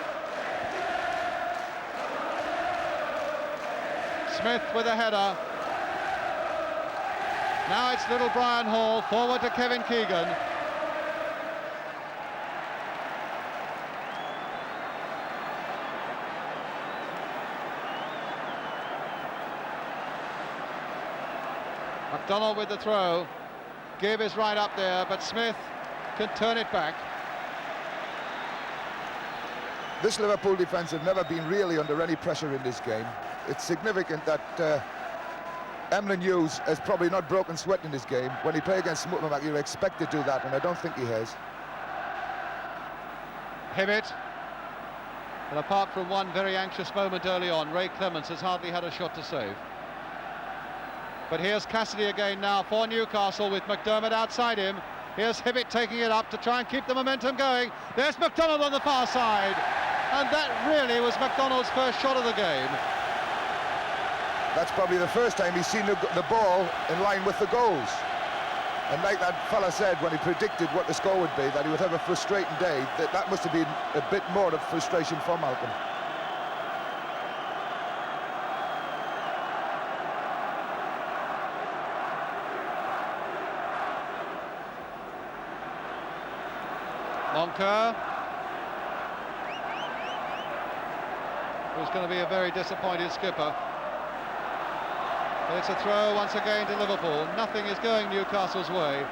Smith with a header. Now it's little Brian Hall, forward to Kevin Keegan. McDonald with the throw. Gibb is right up there, but Smith can turn it back. This Liverpool defence have never been really under any pressure in this game. It's significant that Emlyn Hughes has probably not broken sweat in this game. When he played against Smutman, you'd expect to do that, and I don't think he has. Hibbett. And apart from one very anxious moment early on, Ray Clements has hardly had a shot to save. But here's Cassidy again now for Newcastle with McDermott outside him. Here's Hibbett taking it up to try and keep the momentum going. There's McDonald on the far side. And that really was McDonald's first shot of the game. That's probably the first time he's seen the ball in line with the goals. And like that fella said when he predicted what the score would be, that he would have a frustrating day, that must have been a bit more of frustration for Malcolm. Monker, who's going to be a very disappointed skipper. But it's a throw once again to Liverpool. Nothing is going Newcastle's way.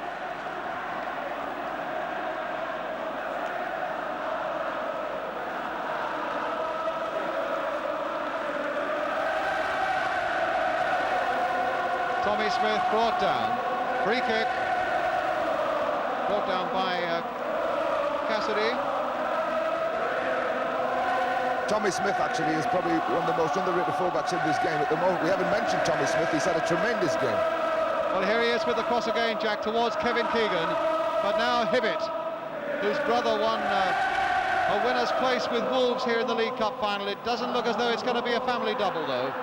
Tommy Smith brought down. Free kick. Brought down by Cassidy. Tommy Smith actually is probably one of the most underrated fullbacks in this game at the moment. We haven't mentioned Tommy Smith. He's had a tremendous game. Well, here he is with the cross again, Jack, towards Kevin Keegan. But now Hibbett, whose brother won a winner's place with Wolves here in the League Cup final. It doesn't look as though it's going to be a family double, though.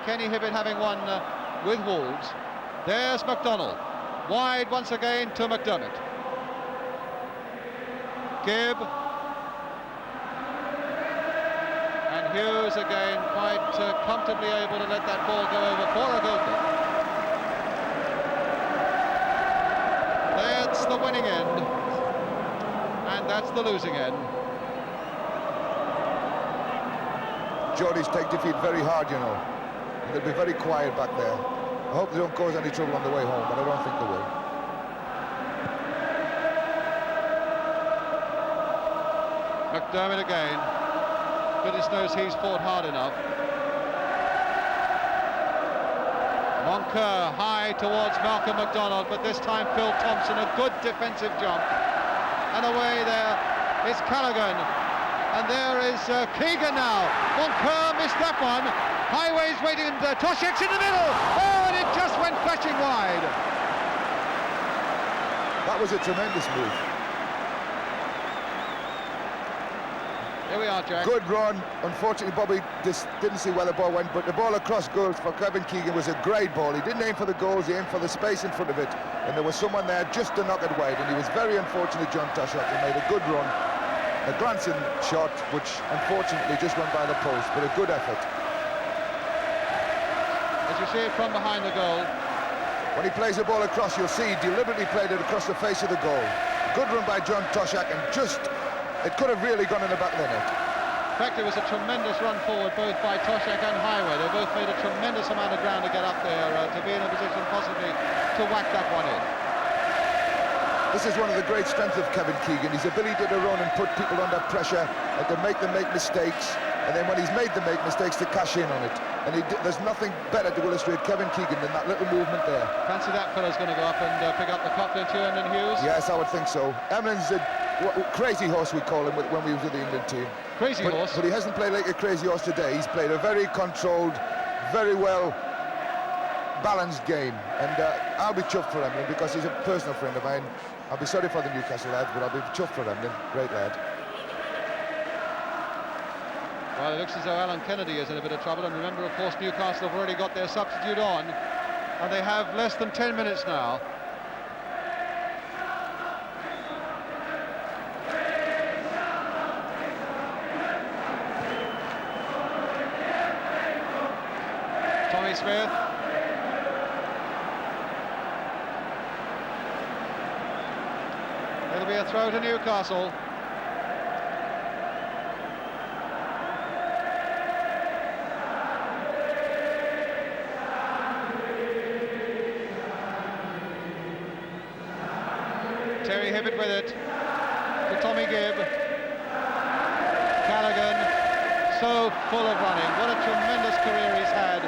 Kenny Hibbett having won with Wolves. There's McDonald. Wide once again to McDermott. Gibb. And Hughes again quite comfortably able to let that ball go over for a goal kick. That's the winning end. And that's the losing end. Geordies take defeat very hard, you know. And they'll be very quiet back there. I hope they don't cause any trouble on the way home, but I don't think they will. McDermott again. Goodness knows he's fought hard enough. Monker high towards Malcolm McDonald, but this time Phil Thompson, a good defensive jump. And away there is Callaghan. And there is Keegan now. Monker missed that one. Highway's waiting, and Toshek's in the middle. Oh, and it just went flashing wide. That was a tremendous move. Here we are, Jack. Good run. Unfortunately, Bobby just didn't see where the ball went, but the ball across goals for Kevin Keegan was a great ball. He didn't aim for the goals, he aimed for the space in front of it, and there was someone there just to knock it wide, and he was very unfortunate, John Toshek. He made a good run, a glancing shot, which unfortunately just went by the post, but a good effort. As you see it from behind the goal. When he plays the ball across, you'll see he deliberately played it across the face of the goal. Good run by John Toshek, and just, it could have really gone in the back of the net. In fact, it was a tremendous run forward both by Toshek and Highway. They both made a tremendous amount of ground to get up there to be in a position possibly to whack that one in. This is one of the great strengths of Kevin Keegan, his ability to run and put people under pressure and to make them make mistakes, and then when he's made them make mistakes, to cash in on it. And there's nothing better to illustrate Kevin Keegan than that little movement there. Fancy that fella's going to go up and pick up the cup, don't you, Emlyn Hughes? Yes, I would think so. Emlyn's a crazy horse, we call him, when we was with the England team. Crazy horse? But he hasn't played like a crazy horse today. He's played a very controlled, very well balanced game. And I'll be chuffed for Emlyn because he's a personal friend of mine. I'll be sorry for the Newcastle lads, but I'll be chuffed for Emlyn. Great lad. Well, it looks as though Alan Kennedy is in a bit of trouble, and remember, of course, Newcastle have already got their substitute on, and they have less than 10 minutes now. Tommy Smith. It'll be a throw to Newcastle. Terry Hibbett with it to Tommy Gibb. Callaghan, so full of running. What a tremendous career he's had.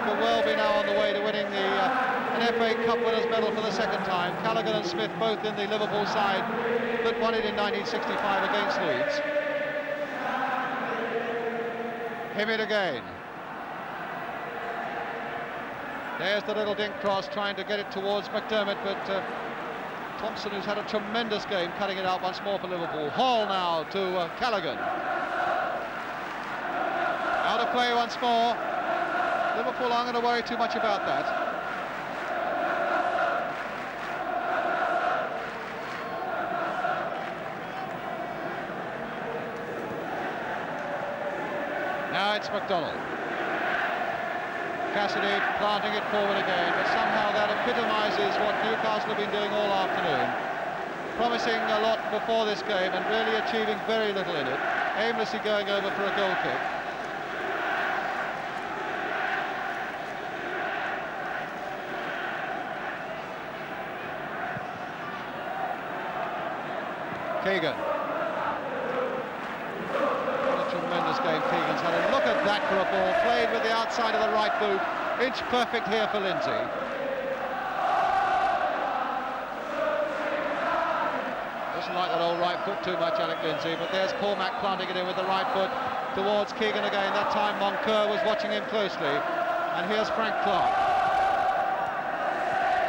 Could well be now on the way to winning an FA Cup winners' medal for the second time. Callaghan and Smith both in the Liverpool side that won it in 1965 against Leeds. Hibbett again. There's the little dink cross, trying to get it towards McDermott, but Thompson, who's had a tremendous game, cutting it out once more for Liverpool. Hall now to Callaghan. Out of play once more. Liverpool aren't going to worry too much about that. Now it's McDonald. Cassidy planting it forward again, but somehow that epitomises what Newcastle have been doing all afternoon. Promising a lot before this game and really achieving very little in it. Aimlessly going over for a goal kick. Keegan. What a tremendous game Keegan's had. And look at that for a ball, played with the outside of the right boot. Inch perfect here for Lindsay. Doesn't like that old right foot too much, Alec Lindsay, but there's Cormac planting it in with the right foot towards Keegan again. That time Moncur was watching him closely. And here's Frank Clark.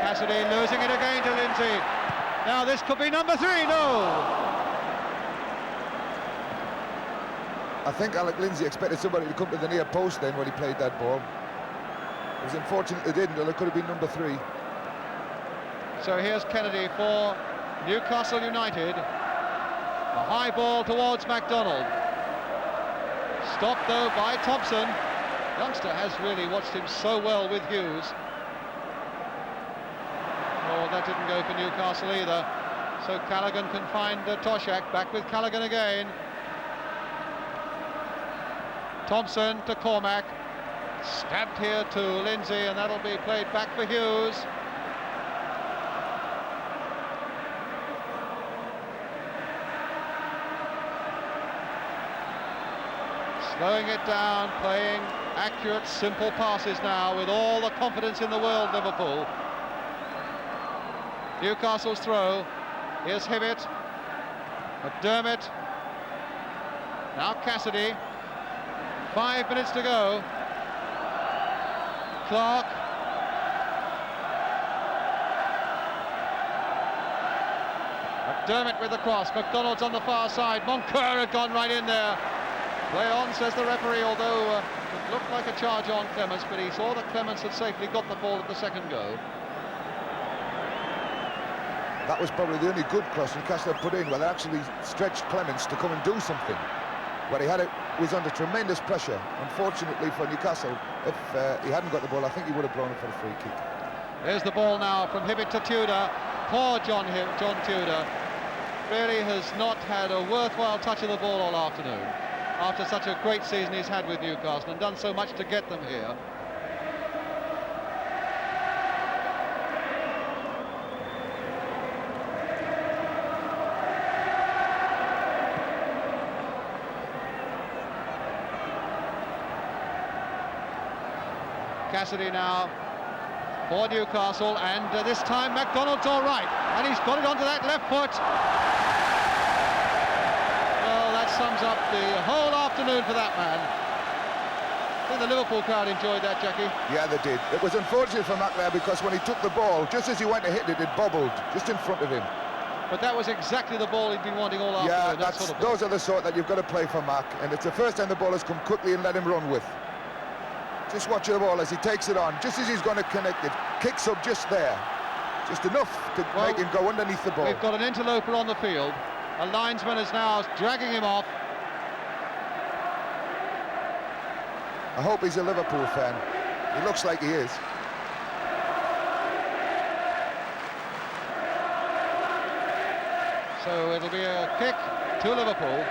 Cassidy losing it again to Lindsay. Now this could be number 3, no! I think Alec Lindsay expected somebody to come to the near post then when he played that ball. It was unfortunate they didn't, and it could have been number 3. So here's Kennedy for Newcastle United. A high ball towards MacDonald. Stopped though by Thompson. Youngster has really watched him so well with Hughes. Oh, that didn't go for Newcastle either. So Callaghan can find Toshak. Back with Callaghan again. Thompson to Cormac. Stabbed here to Lindsay, and that'll be played back for Hughes. Slowing it down, playing accurate, simple passes now with all the confidence in the world, Liverpool. Newcastle's throw. Here's Hibbett. McDermott. Now Cassidy. 5 minutes to go. Clark. McDermott with the cross. McDonald's on the far side. Moncur had gone right in there. Play on, says the referee, although it looked like a charge on Clements, but he saw that Clements had safely got the ball at the second go. That was probably the only good cross Newcastle had put in, where they actually stretched Clements to come and do something. But he was under tremendous pressure. Unfortunately for Newcastle, if he hadn't got the ball, I think he would have blown it for the free kick. There's the ball now from Hibbett to Tudor. Poor John Tudor really has not had a worthwhile touch of the ball all afternoon, after such a great season he's had with Newcastle and done so much to get them here. Cassidy now for Newcastle, and this time MacDonald's all right, and he's got it onto that left foot. Well, that sums up the whole afternoon for that man. I think the Liverpool crowd enjoyed that, Jackie. Yeah, they did. It was unfortunate for Mac there, because when he took the ball, just as he went to hit it, it bobbled just in front of him. but that was exactly the ball he'd been wanting all afternoon. Yeah, that sort of ball. those are the sort that you've got to play for Mark, and it's the first time the ball has come quickly and let him run with. Just watch the ball as he takes it on, just as he's going to connect it. Kicks up just there. Just enough to make him go underneath the ball. We've got an interloper on the field. A linesman is now dragging him off. I hope he's a Liverpool fan. He looks like he is. So it'll be a kick to Liverpool.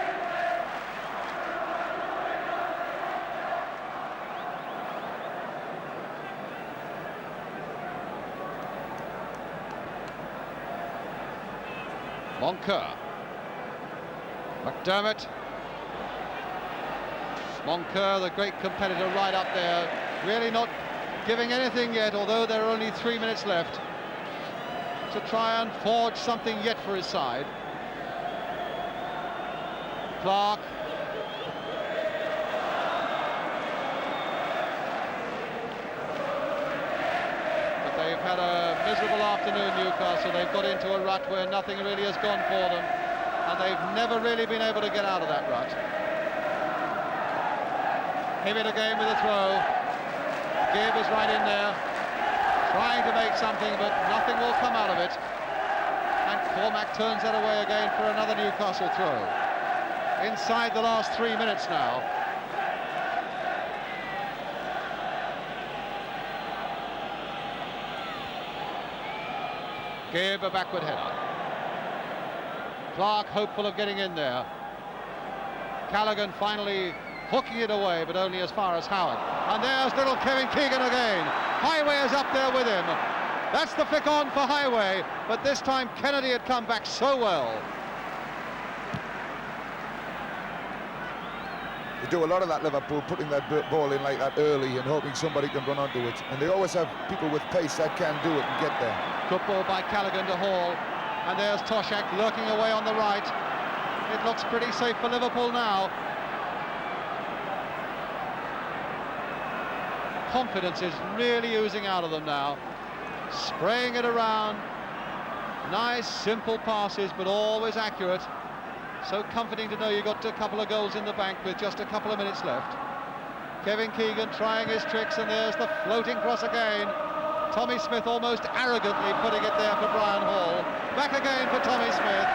Moncur. McDermott. Moncur, the great competitor, right up there. Really not giving anything yet, although there are only 3 minutes left to try and forge something yet for his side. Clark. But they've had a miserable afternoon, Newcastle. They've got into a rut where nothing really has gone for them, and they've never really been able to get out of that rut. Him in again with a throw. Gibb is right in there, trying to make something, but nothing will come out of it. And Cormac turns that away again for another Newcastle throw. Inside the last 3 minutes now. Gibb, a backward header. Clark hopeful of getting in there. Callaghan finally hooking it away, but only as far as Howard. And there's little Kevin Keegan again. Highway is up there with him. That's the flick on for Highway, but this time Kennedy had come back so well. They do a lot of that, Liverpool, putting that ball in like that early and hoping somebody can run onto it. And they always have people with pace that can do it and get there. Good ball by Callaghan to Hall. And there's Toshak lurking away on the right. It looks pretty safe for Liverpool now. Confidence is really oozing out of them now. Spraying it around. Nice, simple passes, but always accurate. So comforting to know you got a couple of goals in the bank with just a couple of minutes left. Kevin Keegan trying his tricks, and there's the floating cross again. Tommy Smith almost arrogantly putting it there for Brian Hall. Back again for Tommy Smith.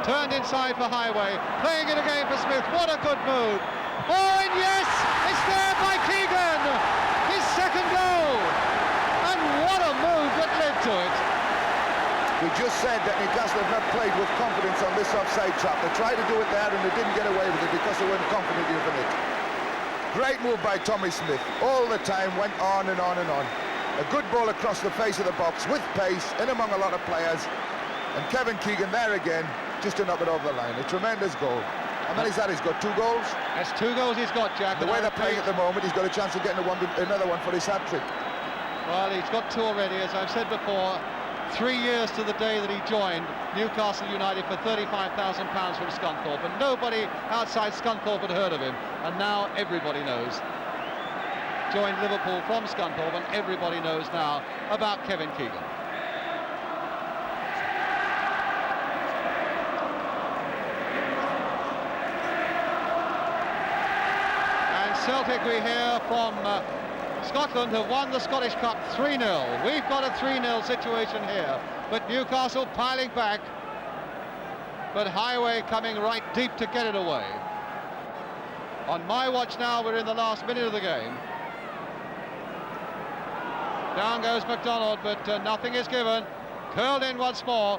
Turned inside for Highway. Playing it again for Smith. What a good move. Oh, and yes, it's there by Keegan. His second goal. And what a move that led to it. We just said that Newcastle have not played with confidence on this offside trap. They tried to do it there and they didn't get away with it because they weren't confident in it. Great move by Tommy Smith. All the time went on and on and on. A good ball across the face of the box with pace, in among a lot of players. And Kevin Keegan there again, just to knock it over the line. A tremendous goal. How many's that? He's got 2 goals? That's 2 goals he's got, Jack. The way they're playing at the moment, he's got a chance of getting another one for his hat-trick. Well, he's got 2 already, as I've said before. 3 years to the day that he joined Newcastle United for £35,000 from Scunthorpe, and nobody outside Scunthorpe had heard of him, and now everybody knows. Joined Liverpool from Scunthorpe, and everybody knows now about Kevin Keegan. And Celtic, we hear from Scotland, have won the Scottish Cup 3-0. We've got a 3-0 situation here, but Newcastle piling back, but Highway coming right deep to get it away. On my watch now, we're in the last minute of the game. Down goes McDonald, but nothing is given. Curled in once more.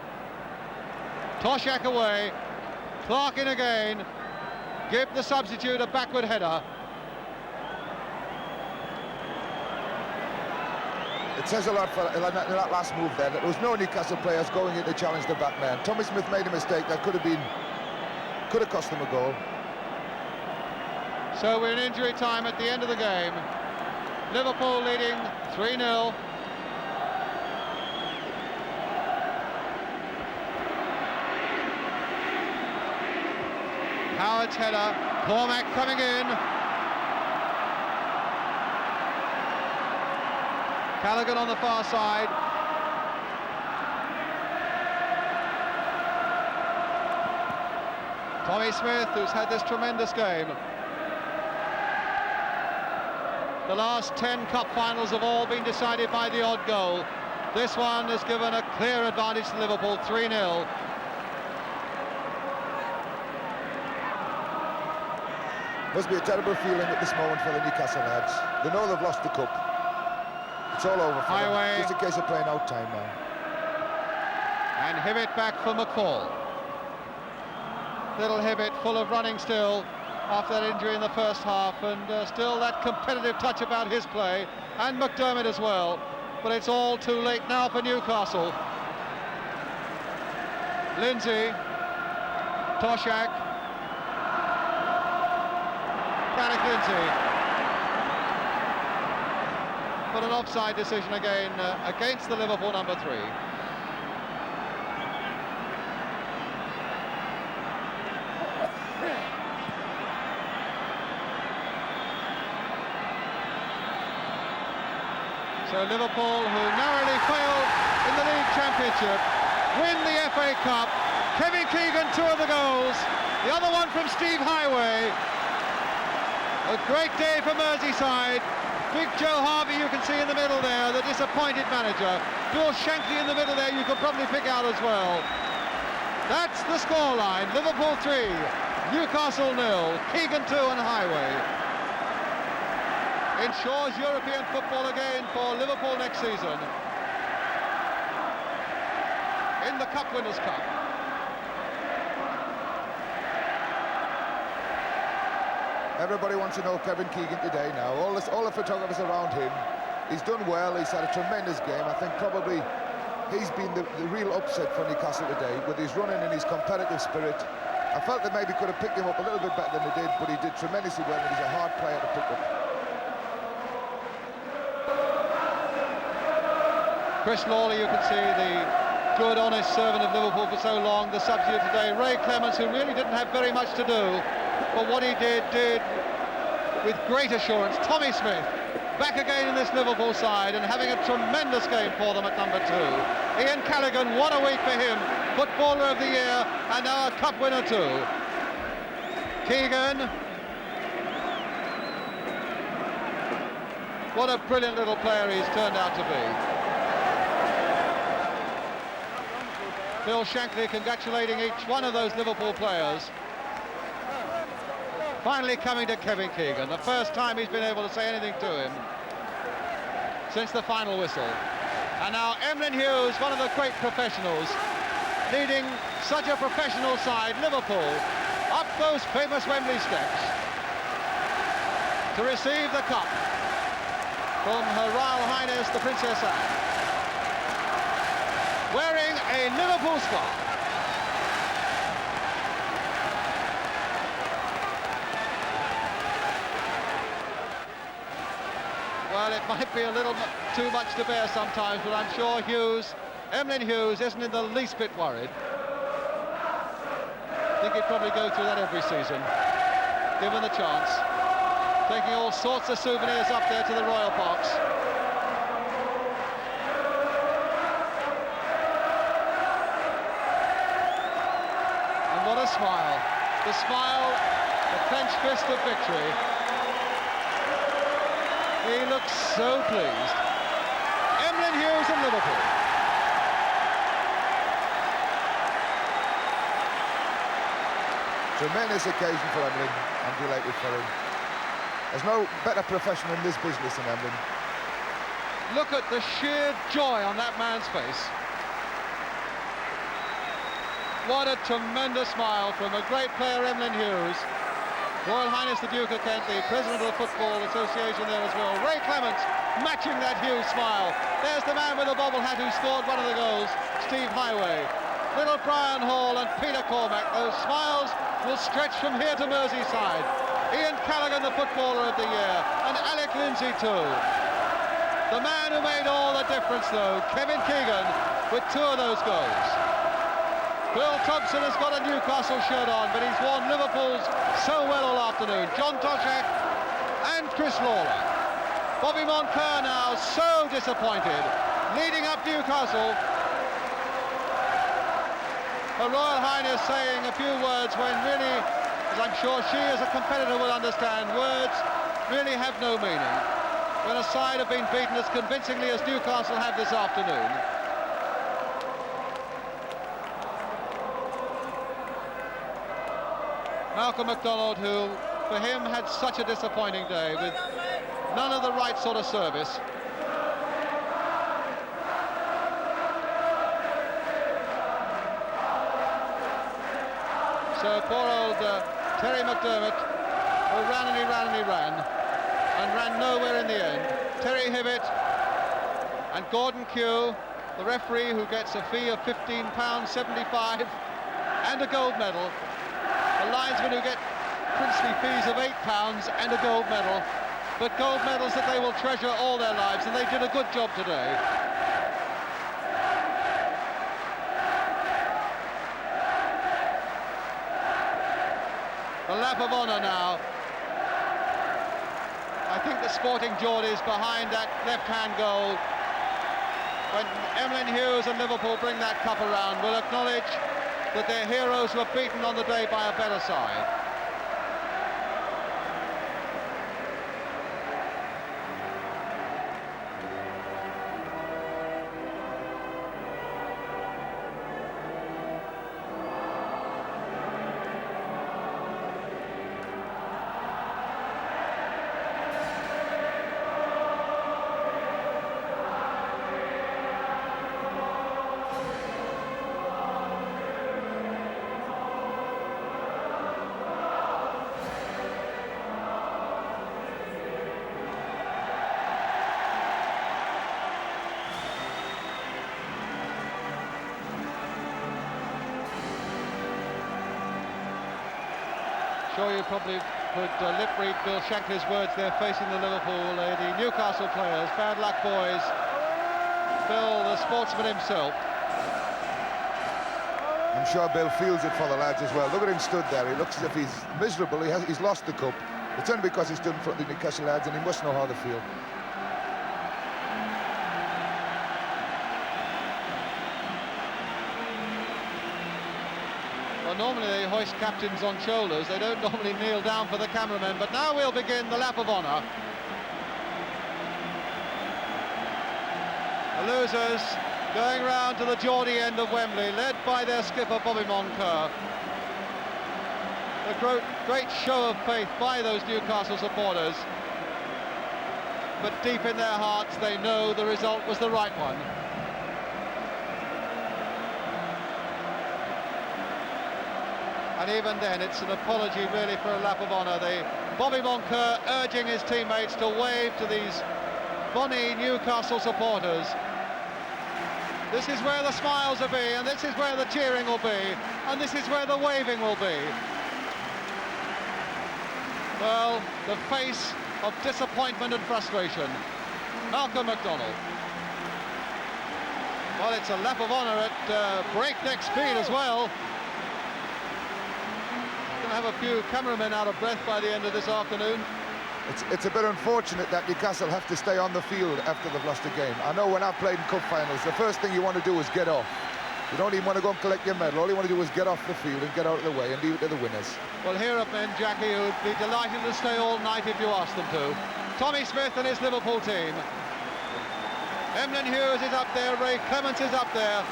Toshak away. Clark in again. Gibb the substitute, a backward header. It says a lot for that last move there. There was no Newcastle players going in to challenge the back man. Tommy Smith made a mistake that could have cost them a goal. So we're in injury time at the end of the game. Liverpool leading 3-0. Howard's header. Cormac coming in. Callaghan on the far side. Tommy Smith, who's had this tremendous game. The last 10 cup finals have all been decided by the odd goal. This one has given a clear advantage to Liverpool, 3-0. Must be a terrible feeling at this moment for the Newcastle lads. They know they've lost the cup. It's all over for Highway. them. Just a case of playing out time now. And Hibbett back for McCall. Little Hibbett full of running still after that injury in the first half, and still that competitive touch about his play, and McDermott as well. But it's all too late now for Newcastle. Lindsay, Toshak, Alec Lindsay. But an offside decision again against the Liverpool number 3. So Liverpool, who narrowly failed in the League Championship, win the FA Cup. Kevin Keegan, 2 of the goals. The other one from Steve Highway. A great day for Merseyside. Big Joe Harvey you can see in the middle there, the disappointed manager. Bill Shankly in the middle there you could probably pick out as well. That's the scoreline. Liverpool 3, Newcastle 0, Keegan 2 and Highway. Ensures European football again for Liverpool next season in the Cup Winners' Cup. Everybody wants to know Kevin Keegan today now. All the photographers around him. He's done well. He's had a tremendous game. I think probably he's been the real upset for Newcastle today with his running and his competitive spirit. I felt that maybe could have picked him up a little bit better than they did, but he did tremendously well, and he's a hard player to pick up. Chris Lawley, you can see the good, honest servant of Liverpool for so long, the substitute today. Ray Clements, who really didn't have very much to do, but what he did with great assurance. Tommy Smith, back again in this Liverpool side and having a tremendous game for them at number 2. Ian Callaghan, what a week for him, Footballer of the Year, and now a Cup winner too. Keegan. What a brilliant little player he's turned out to be. Phil Shankly congratulating each one of those Liverpool players. Finally coming to Kevin Keegan, the first time he's been able to say anything to him since the final whistle. And now Emlyn Hughes, one of the great professionals, leading such a professional side, Liverpool, up those famous Wembley steps to receive the cup from Her Royal Highness the Princess Anne, wearing a Liverpool scarf. Well, it might be a little too much to bear sometimes, but I'm sure Emlyn Hughes isn't in the least bit worried. I think he'd probably go through that every season, given the chance. Taking all sorts of souvenirs up there to the Royal Parks. What a smile. The smile, the clenched fist of victory. He looks so pleased. Emlyn Hughes in Liverpool. Tremendous occasion for Emlyn. I'm delighted for him. There's no better professional in this business than Emlyn. Look at the sheer joy on that man's face. What a tremendous smile from a great player, Emlyn Hughes. Royal Highness the Duke of Kent, the President of the Football Association there as well. Ray Clements matching that Hughes smile. There's the man with the bobble hat who scored one of the goals, Steve Highway. Little Brian Hall and Peter Cormack, those smiles will stretch from here to Merseyside. Ian Callaghan, the Footballer of the Year, and Alec Lindsay too. The man who made all the difference though, Kevin Keegan, with 2 of those goals. Bill Thompson has got a Newcastle shirt on, but he's worn Liverpool's so well all afternoon. John Toshak and Chris Lawler. Bobby Moncur now so disappointed, leading up Newcastle. Her Royal Highness saying a few words when really, as I'm sure she as a competitor will understand, words really have no meaning when a side have been beaten as convincingly as Newcastle have this afternoon. Malcolm MacDonald, who for him had such a disappointing day with none of the right sort of service. So poor old Terry McDermott, who ran and he ran and he ran, and ran nowhere in the end. Terry Hibbett and Gordon Kew, the referee, who gets a fee of £15.75 and a gold medal. The linesmen who get princely fees of £8 and a gold medal, but gold medals that they will treasure all their lives, and they did a good job today. The lap of honour now. I think the Sporting Geordies behind that left-hand goal, when Emlyn Hughes and Liverpool bring that cup around, will acknowledge that their heroes were beaten on the day by a better side. Sure, you probably could lip read Bill Shankly's words there facing the Liverpool, the Newcastle players. Bad luck, boys. Bill, the sportsman himself. I'm sure Bill feels it for the lads as well. Look at him stood there. He looks as if he's miserable. He's lost the cup. It's only because he stood in front of the Newcastle lads, and he must know how they feel. Normally they hoist captains on shoulders, they don't normally kneel down for the cameramen, but now we'll begin the lap of honour. The losers going round to the Geordie end of Wembley, led by their skipper Bobby Moncur. A great show of faith by those Newcastle supporters, but deep in their hearts they know the result was the right one. And even then, it's an apology really for a lap of honour. Bobby Moncur urging his teammates to wave to these bonny Newcastle supporters. This is where the smiles will be, and this is where the cheering will be, and this is where the waving will be. Well, the face of disappointment and frustration. Malcolm MacDonald. Well, it's a lap of honour at breakneck speed as well. Have a few cameramen out of breath by the end of this afternoon. It's a bit unfortunate that Newcastle have to stay on the field after they've lost a game. I know when I've played in cup finals, the first thing you want to do is get off. You don't even want to go and collect your medal. All you want to do is get off the field and get out of the way and leave it to the winners. Well, here are men, Jackie, who'd be delighted to stay all night if you asked them to. Tommy Smith and his Liverpool team. Emlyn Hughes is up there, Ray Clements is up there,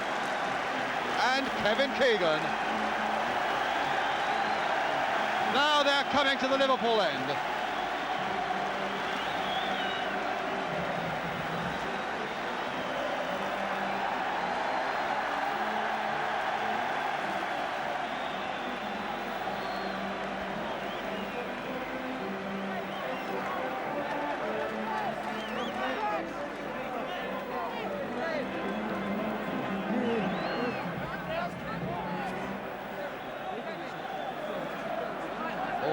and Kevin Keegan. Now they're coming to the Liverpool end.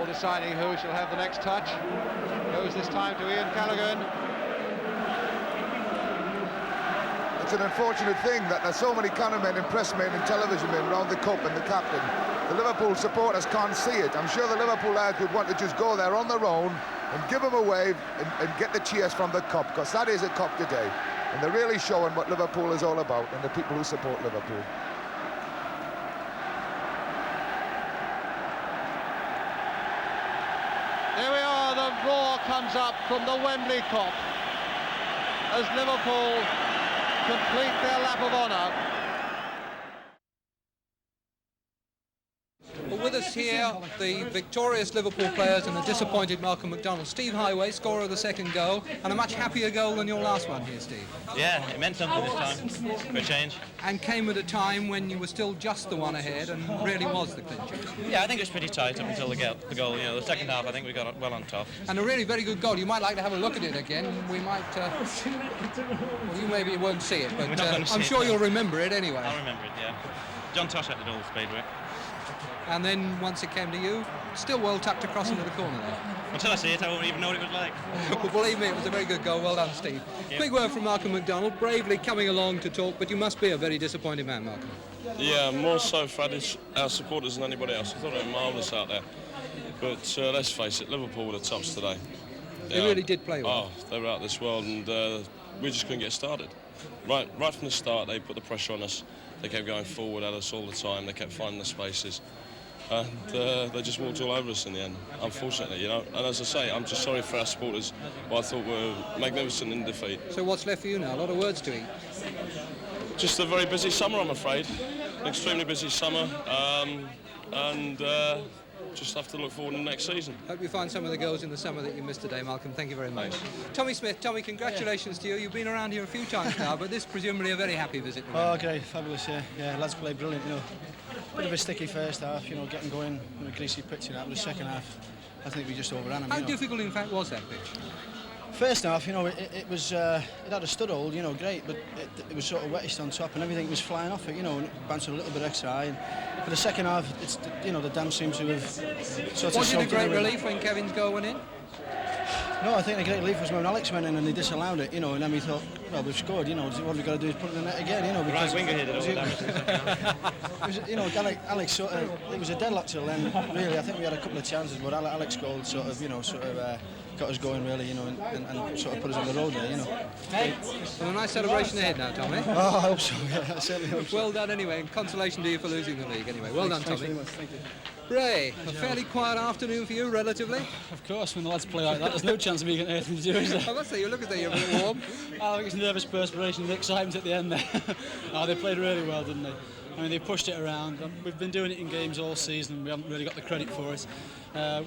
Deciding who shall have the next touch. Goes this time to Ian Callaghan. It's an unfortunate thing that there's so many cameramen and pressmen and television men around the cup and the captain. The Liverpool supporters can't see it. I'm sure the Liverpool lads would want to just go there on their own and give them a wave and get the cheers from the cup, because that is a cup today. And they're really showing what Liverpool is all about and the people who support Liverpool. comes up from the Wembley Kop as Liverpool complete their lap of honour. Well, with us here, the victorious Liverpool players and the disappointed Malcolm McDonald. Steve Highway, scorer of the second goal, and a much happier goal than your last one here, Steve. Yeah, it meant something this time, for a change. And came at a time when you were still just the one ahead and really was the clincher. Yeah, I think it was pretty tight up until the goal. You know, the second half, I think we got well on top. And a really very good goal. You might like to have a look at it again. We might... well, you maybe won't see it, but I'm sure you'll remember it anyway. I'll remember it, yeah. John Tosh had it all spade with. And then once it came to you, still well tucked across into the corner there. Until I see it, I won't even know what it was like. Well, believe me, it was a very good goal. Well done, Steve. Yeah. Quick word from Malcolm McDonald, bravely coming along to talk, but you must be a very disappointed man, Malcolm. Yeah, more so for our supporters than anybody else. I thought they were marvellous out there. But let's face it, Liverpool were the tops today. They really did play well. Oh, they were out of this world, and we just couldn't get started. Right from the start, they put the pressure on us. They kept going forward at us all the time. They kept finding the spaces. And they just walked all over us in the end, unfortunately, you know. And as I say, I'm just sorry for our supporters, who I thought were magnificent in defeat. So what's left for you now? A lot of words to eat. Just a very busy summer, I'm afraid. An extremely busy summer, and just have to look forward to the next season. Hope you find some of the goals in the summer that you missed today, Malcolm. Thank you very much. Tommy Smith, Tommy, congratulations to you. You've been around here a few times now, but this presumably a very happy visit. Oh, great, fabulous, yeah. Lads played brilliant, you know. Bit of a sticky first half, you know, getting going, a greasy pitch and that, but the second half, I think we just overran them. How difficult, in fact, was that pitch? First half, you know, it was, it had a stud hold, you know, great, but it was sort of wettish on top and everything was flying off it, you know, and it bounced a little bit extra high. And for the second half, it's, you know, the dam seems to have sort of... Was it a great relief when Kevin's goal went in? No, I think the great relief was when Alex went in and they disallowed it, you know, and then we thought, well, we've scored, you know, what we've got to do is put it in the net again, you know. Right winger here did all the damage. You know, Alex sort of, it was a deadlock till then, really. I think we had a couple of chances, but Alex goal sort of, you know, got us going, really, you know, and sort of put us on the road there, you know. Well, a nice celebration ahead now, Tommy. Oh, I hope so, yeah, I certainly hope so. Well done anyway, and consolation to you for losing the league anyway. Well done, Tommy. Thanks very much, thank you. Ray, a fairly quiet afternoon for you, relatively. Of course, when the lads play like that, there's no chance of me getting anything to do, is there? I must say, you look as though you're a bit warm. I think it's nervous perspiration and excitement at the end there. Oh, they played really well, didn't they? I mean, they pushed it around. We've been doing it in games all season and we haven't really got the credit for it.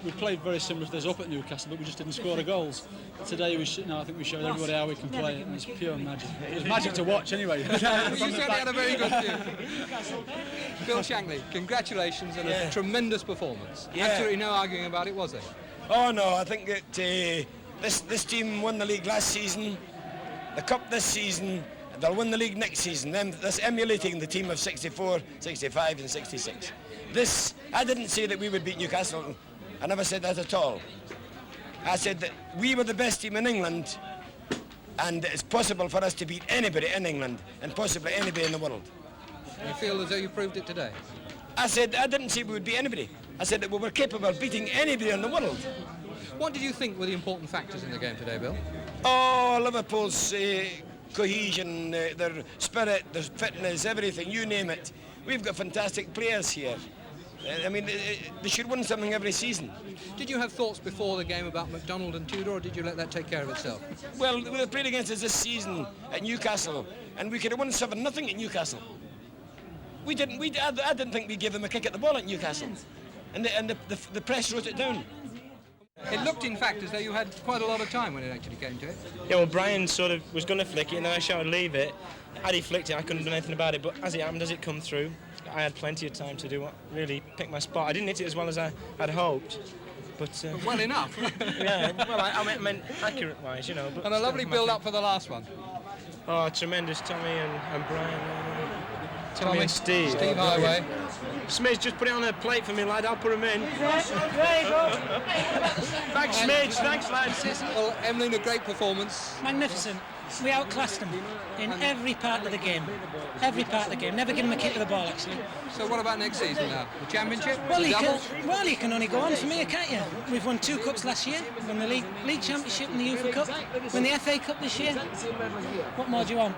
We played very similar to this up at Newcastle, but we just didn't score the goals. Today, I think we showed everybody how we can play it, and it's pure magic. It was magic to watch, anyway. You certainly had a very good view. Bill Shankly, congratulations on a tremendous performance. Yeah. Absolutely no arguing about it, was there? Oh no, I think that this team won the league last season, the cup this season, and they'll win the league next season. That's emulating the team of 64, 65 and 66. I didn't say that we would beat Newcastle. I never said that at all. I said that we were the best team in England and it's possible for us to beat anybody in England and possibly anybody in the world. You feel as though you proved it today? I didn't say we would beat anybody. I said that we were capable of beating anybody in the world. What did you think were the important factors in the game today, Bill? Oh, Liverpool's cohesion, their spirit, their fitness, everything, you name it. We've got fantastic players here. I mean, they should win something every season. Did you have thoughts before the game about McDonald and Tudor, or did you let that take care of itself? Well, they played against us this season at Newcastle, and we could have won 7-0 at Newcastle. I didn't think we gave them a kick at the ball at Newcastle, and the press wrote it down. It looked, in fact, as though you had quite a lot of time when it actually came to it. Yeah, well, Brian sort of was going to flick it, and then I shouted, leave it. Had he flicked it, I couldn't have done anything about it, but as it happened, as it come through, I had plenty of time to do what really pick my spot. I didn't hit it as well as I had hoped, but well enough. yeah, well, I meant accurate-wise, you know. But and a lovely build-up for the last one. Oh, tremendous, Tommy and Brian. Tommy and Steve. Steve Highway. Smidge, just put it on a plate for me, lad. I'll put him in. Thanks, Smidge. Thanks, lads. Well, Emmeline, a great performance. Magnificent. We outclassed them in every part of the game. Every part of the game. Never give them a kick of the ball, actually. So what about next season now? The Championship? Well, the you can only go on from here, can't you? We've won 2 cups last year. We've won the League Championship and the UEFA Cup. Won the FA Cup this year. What more do you want?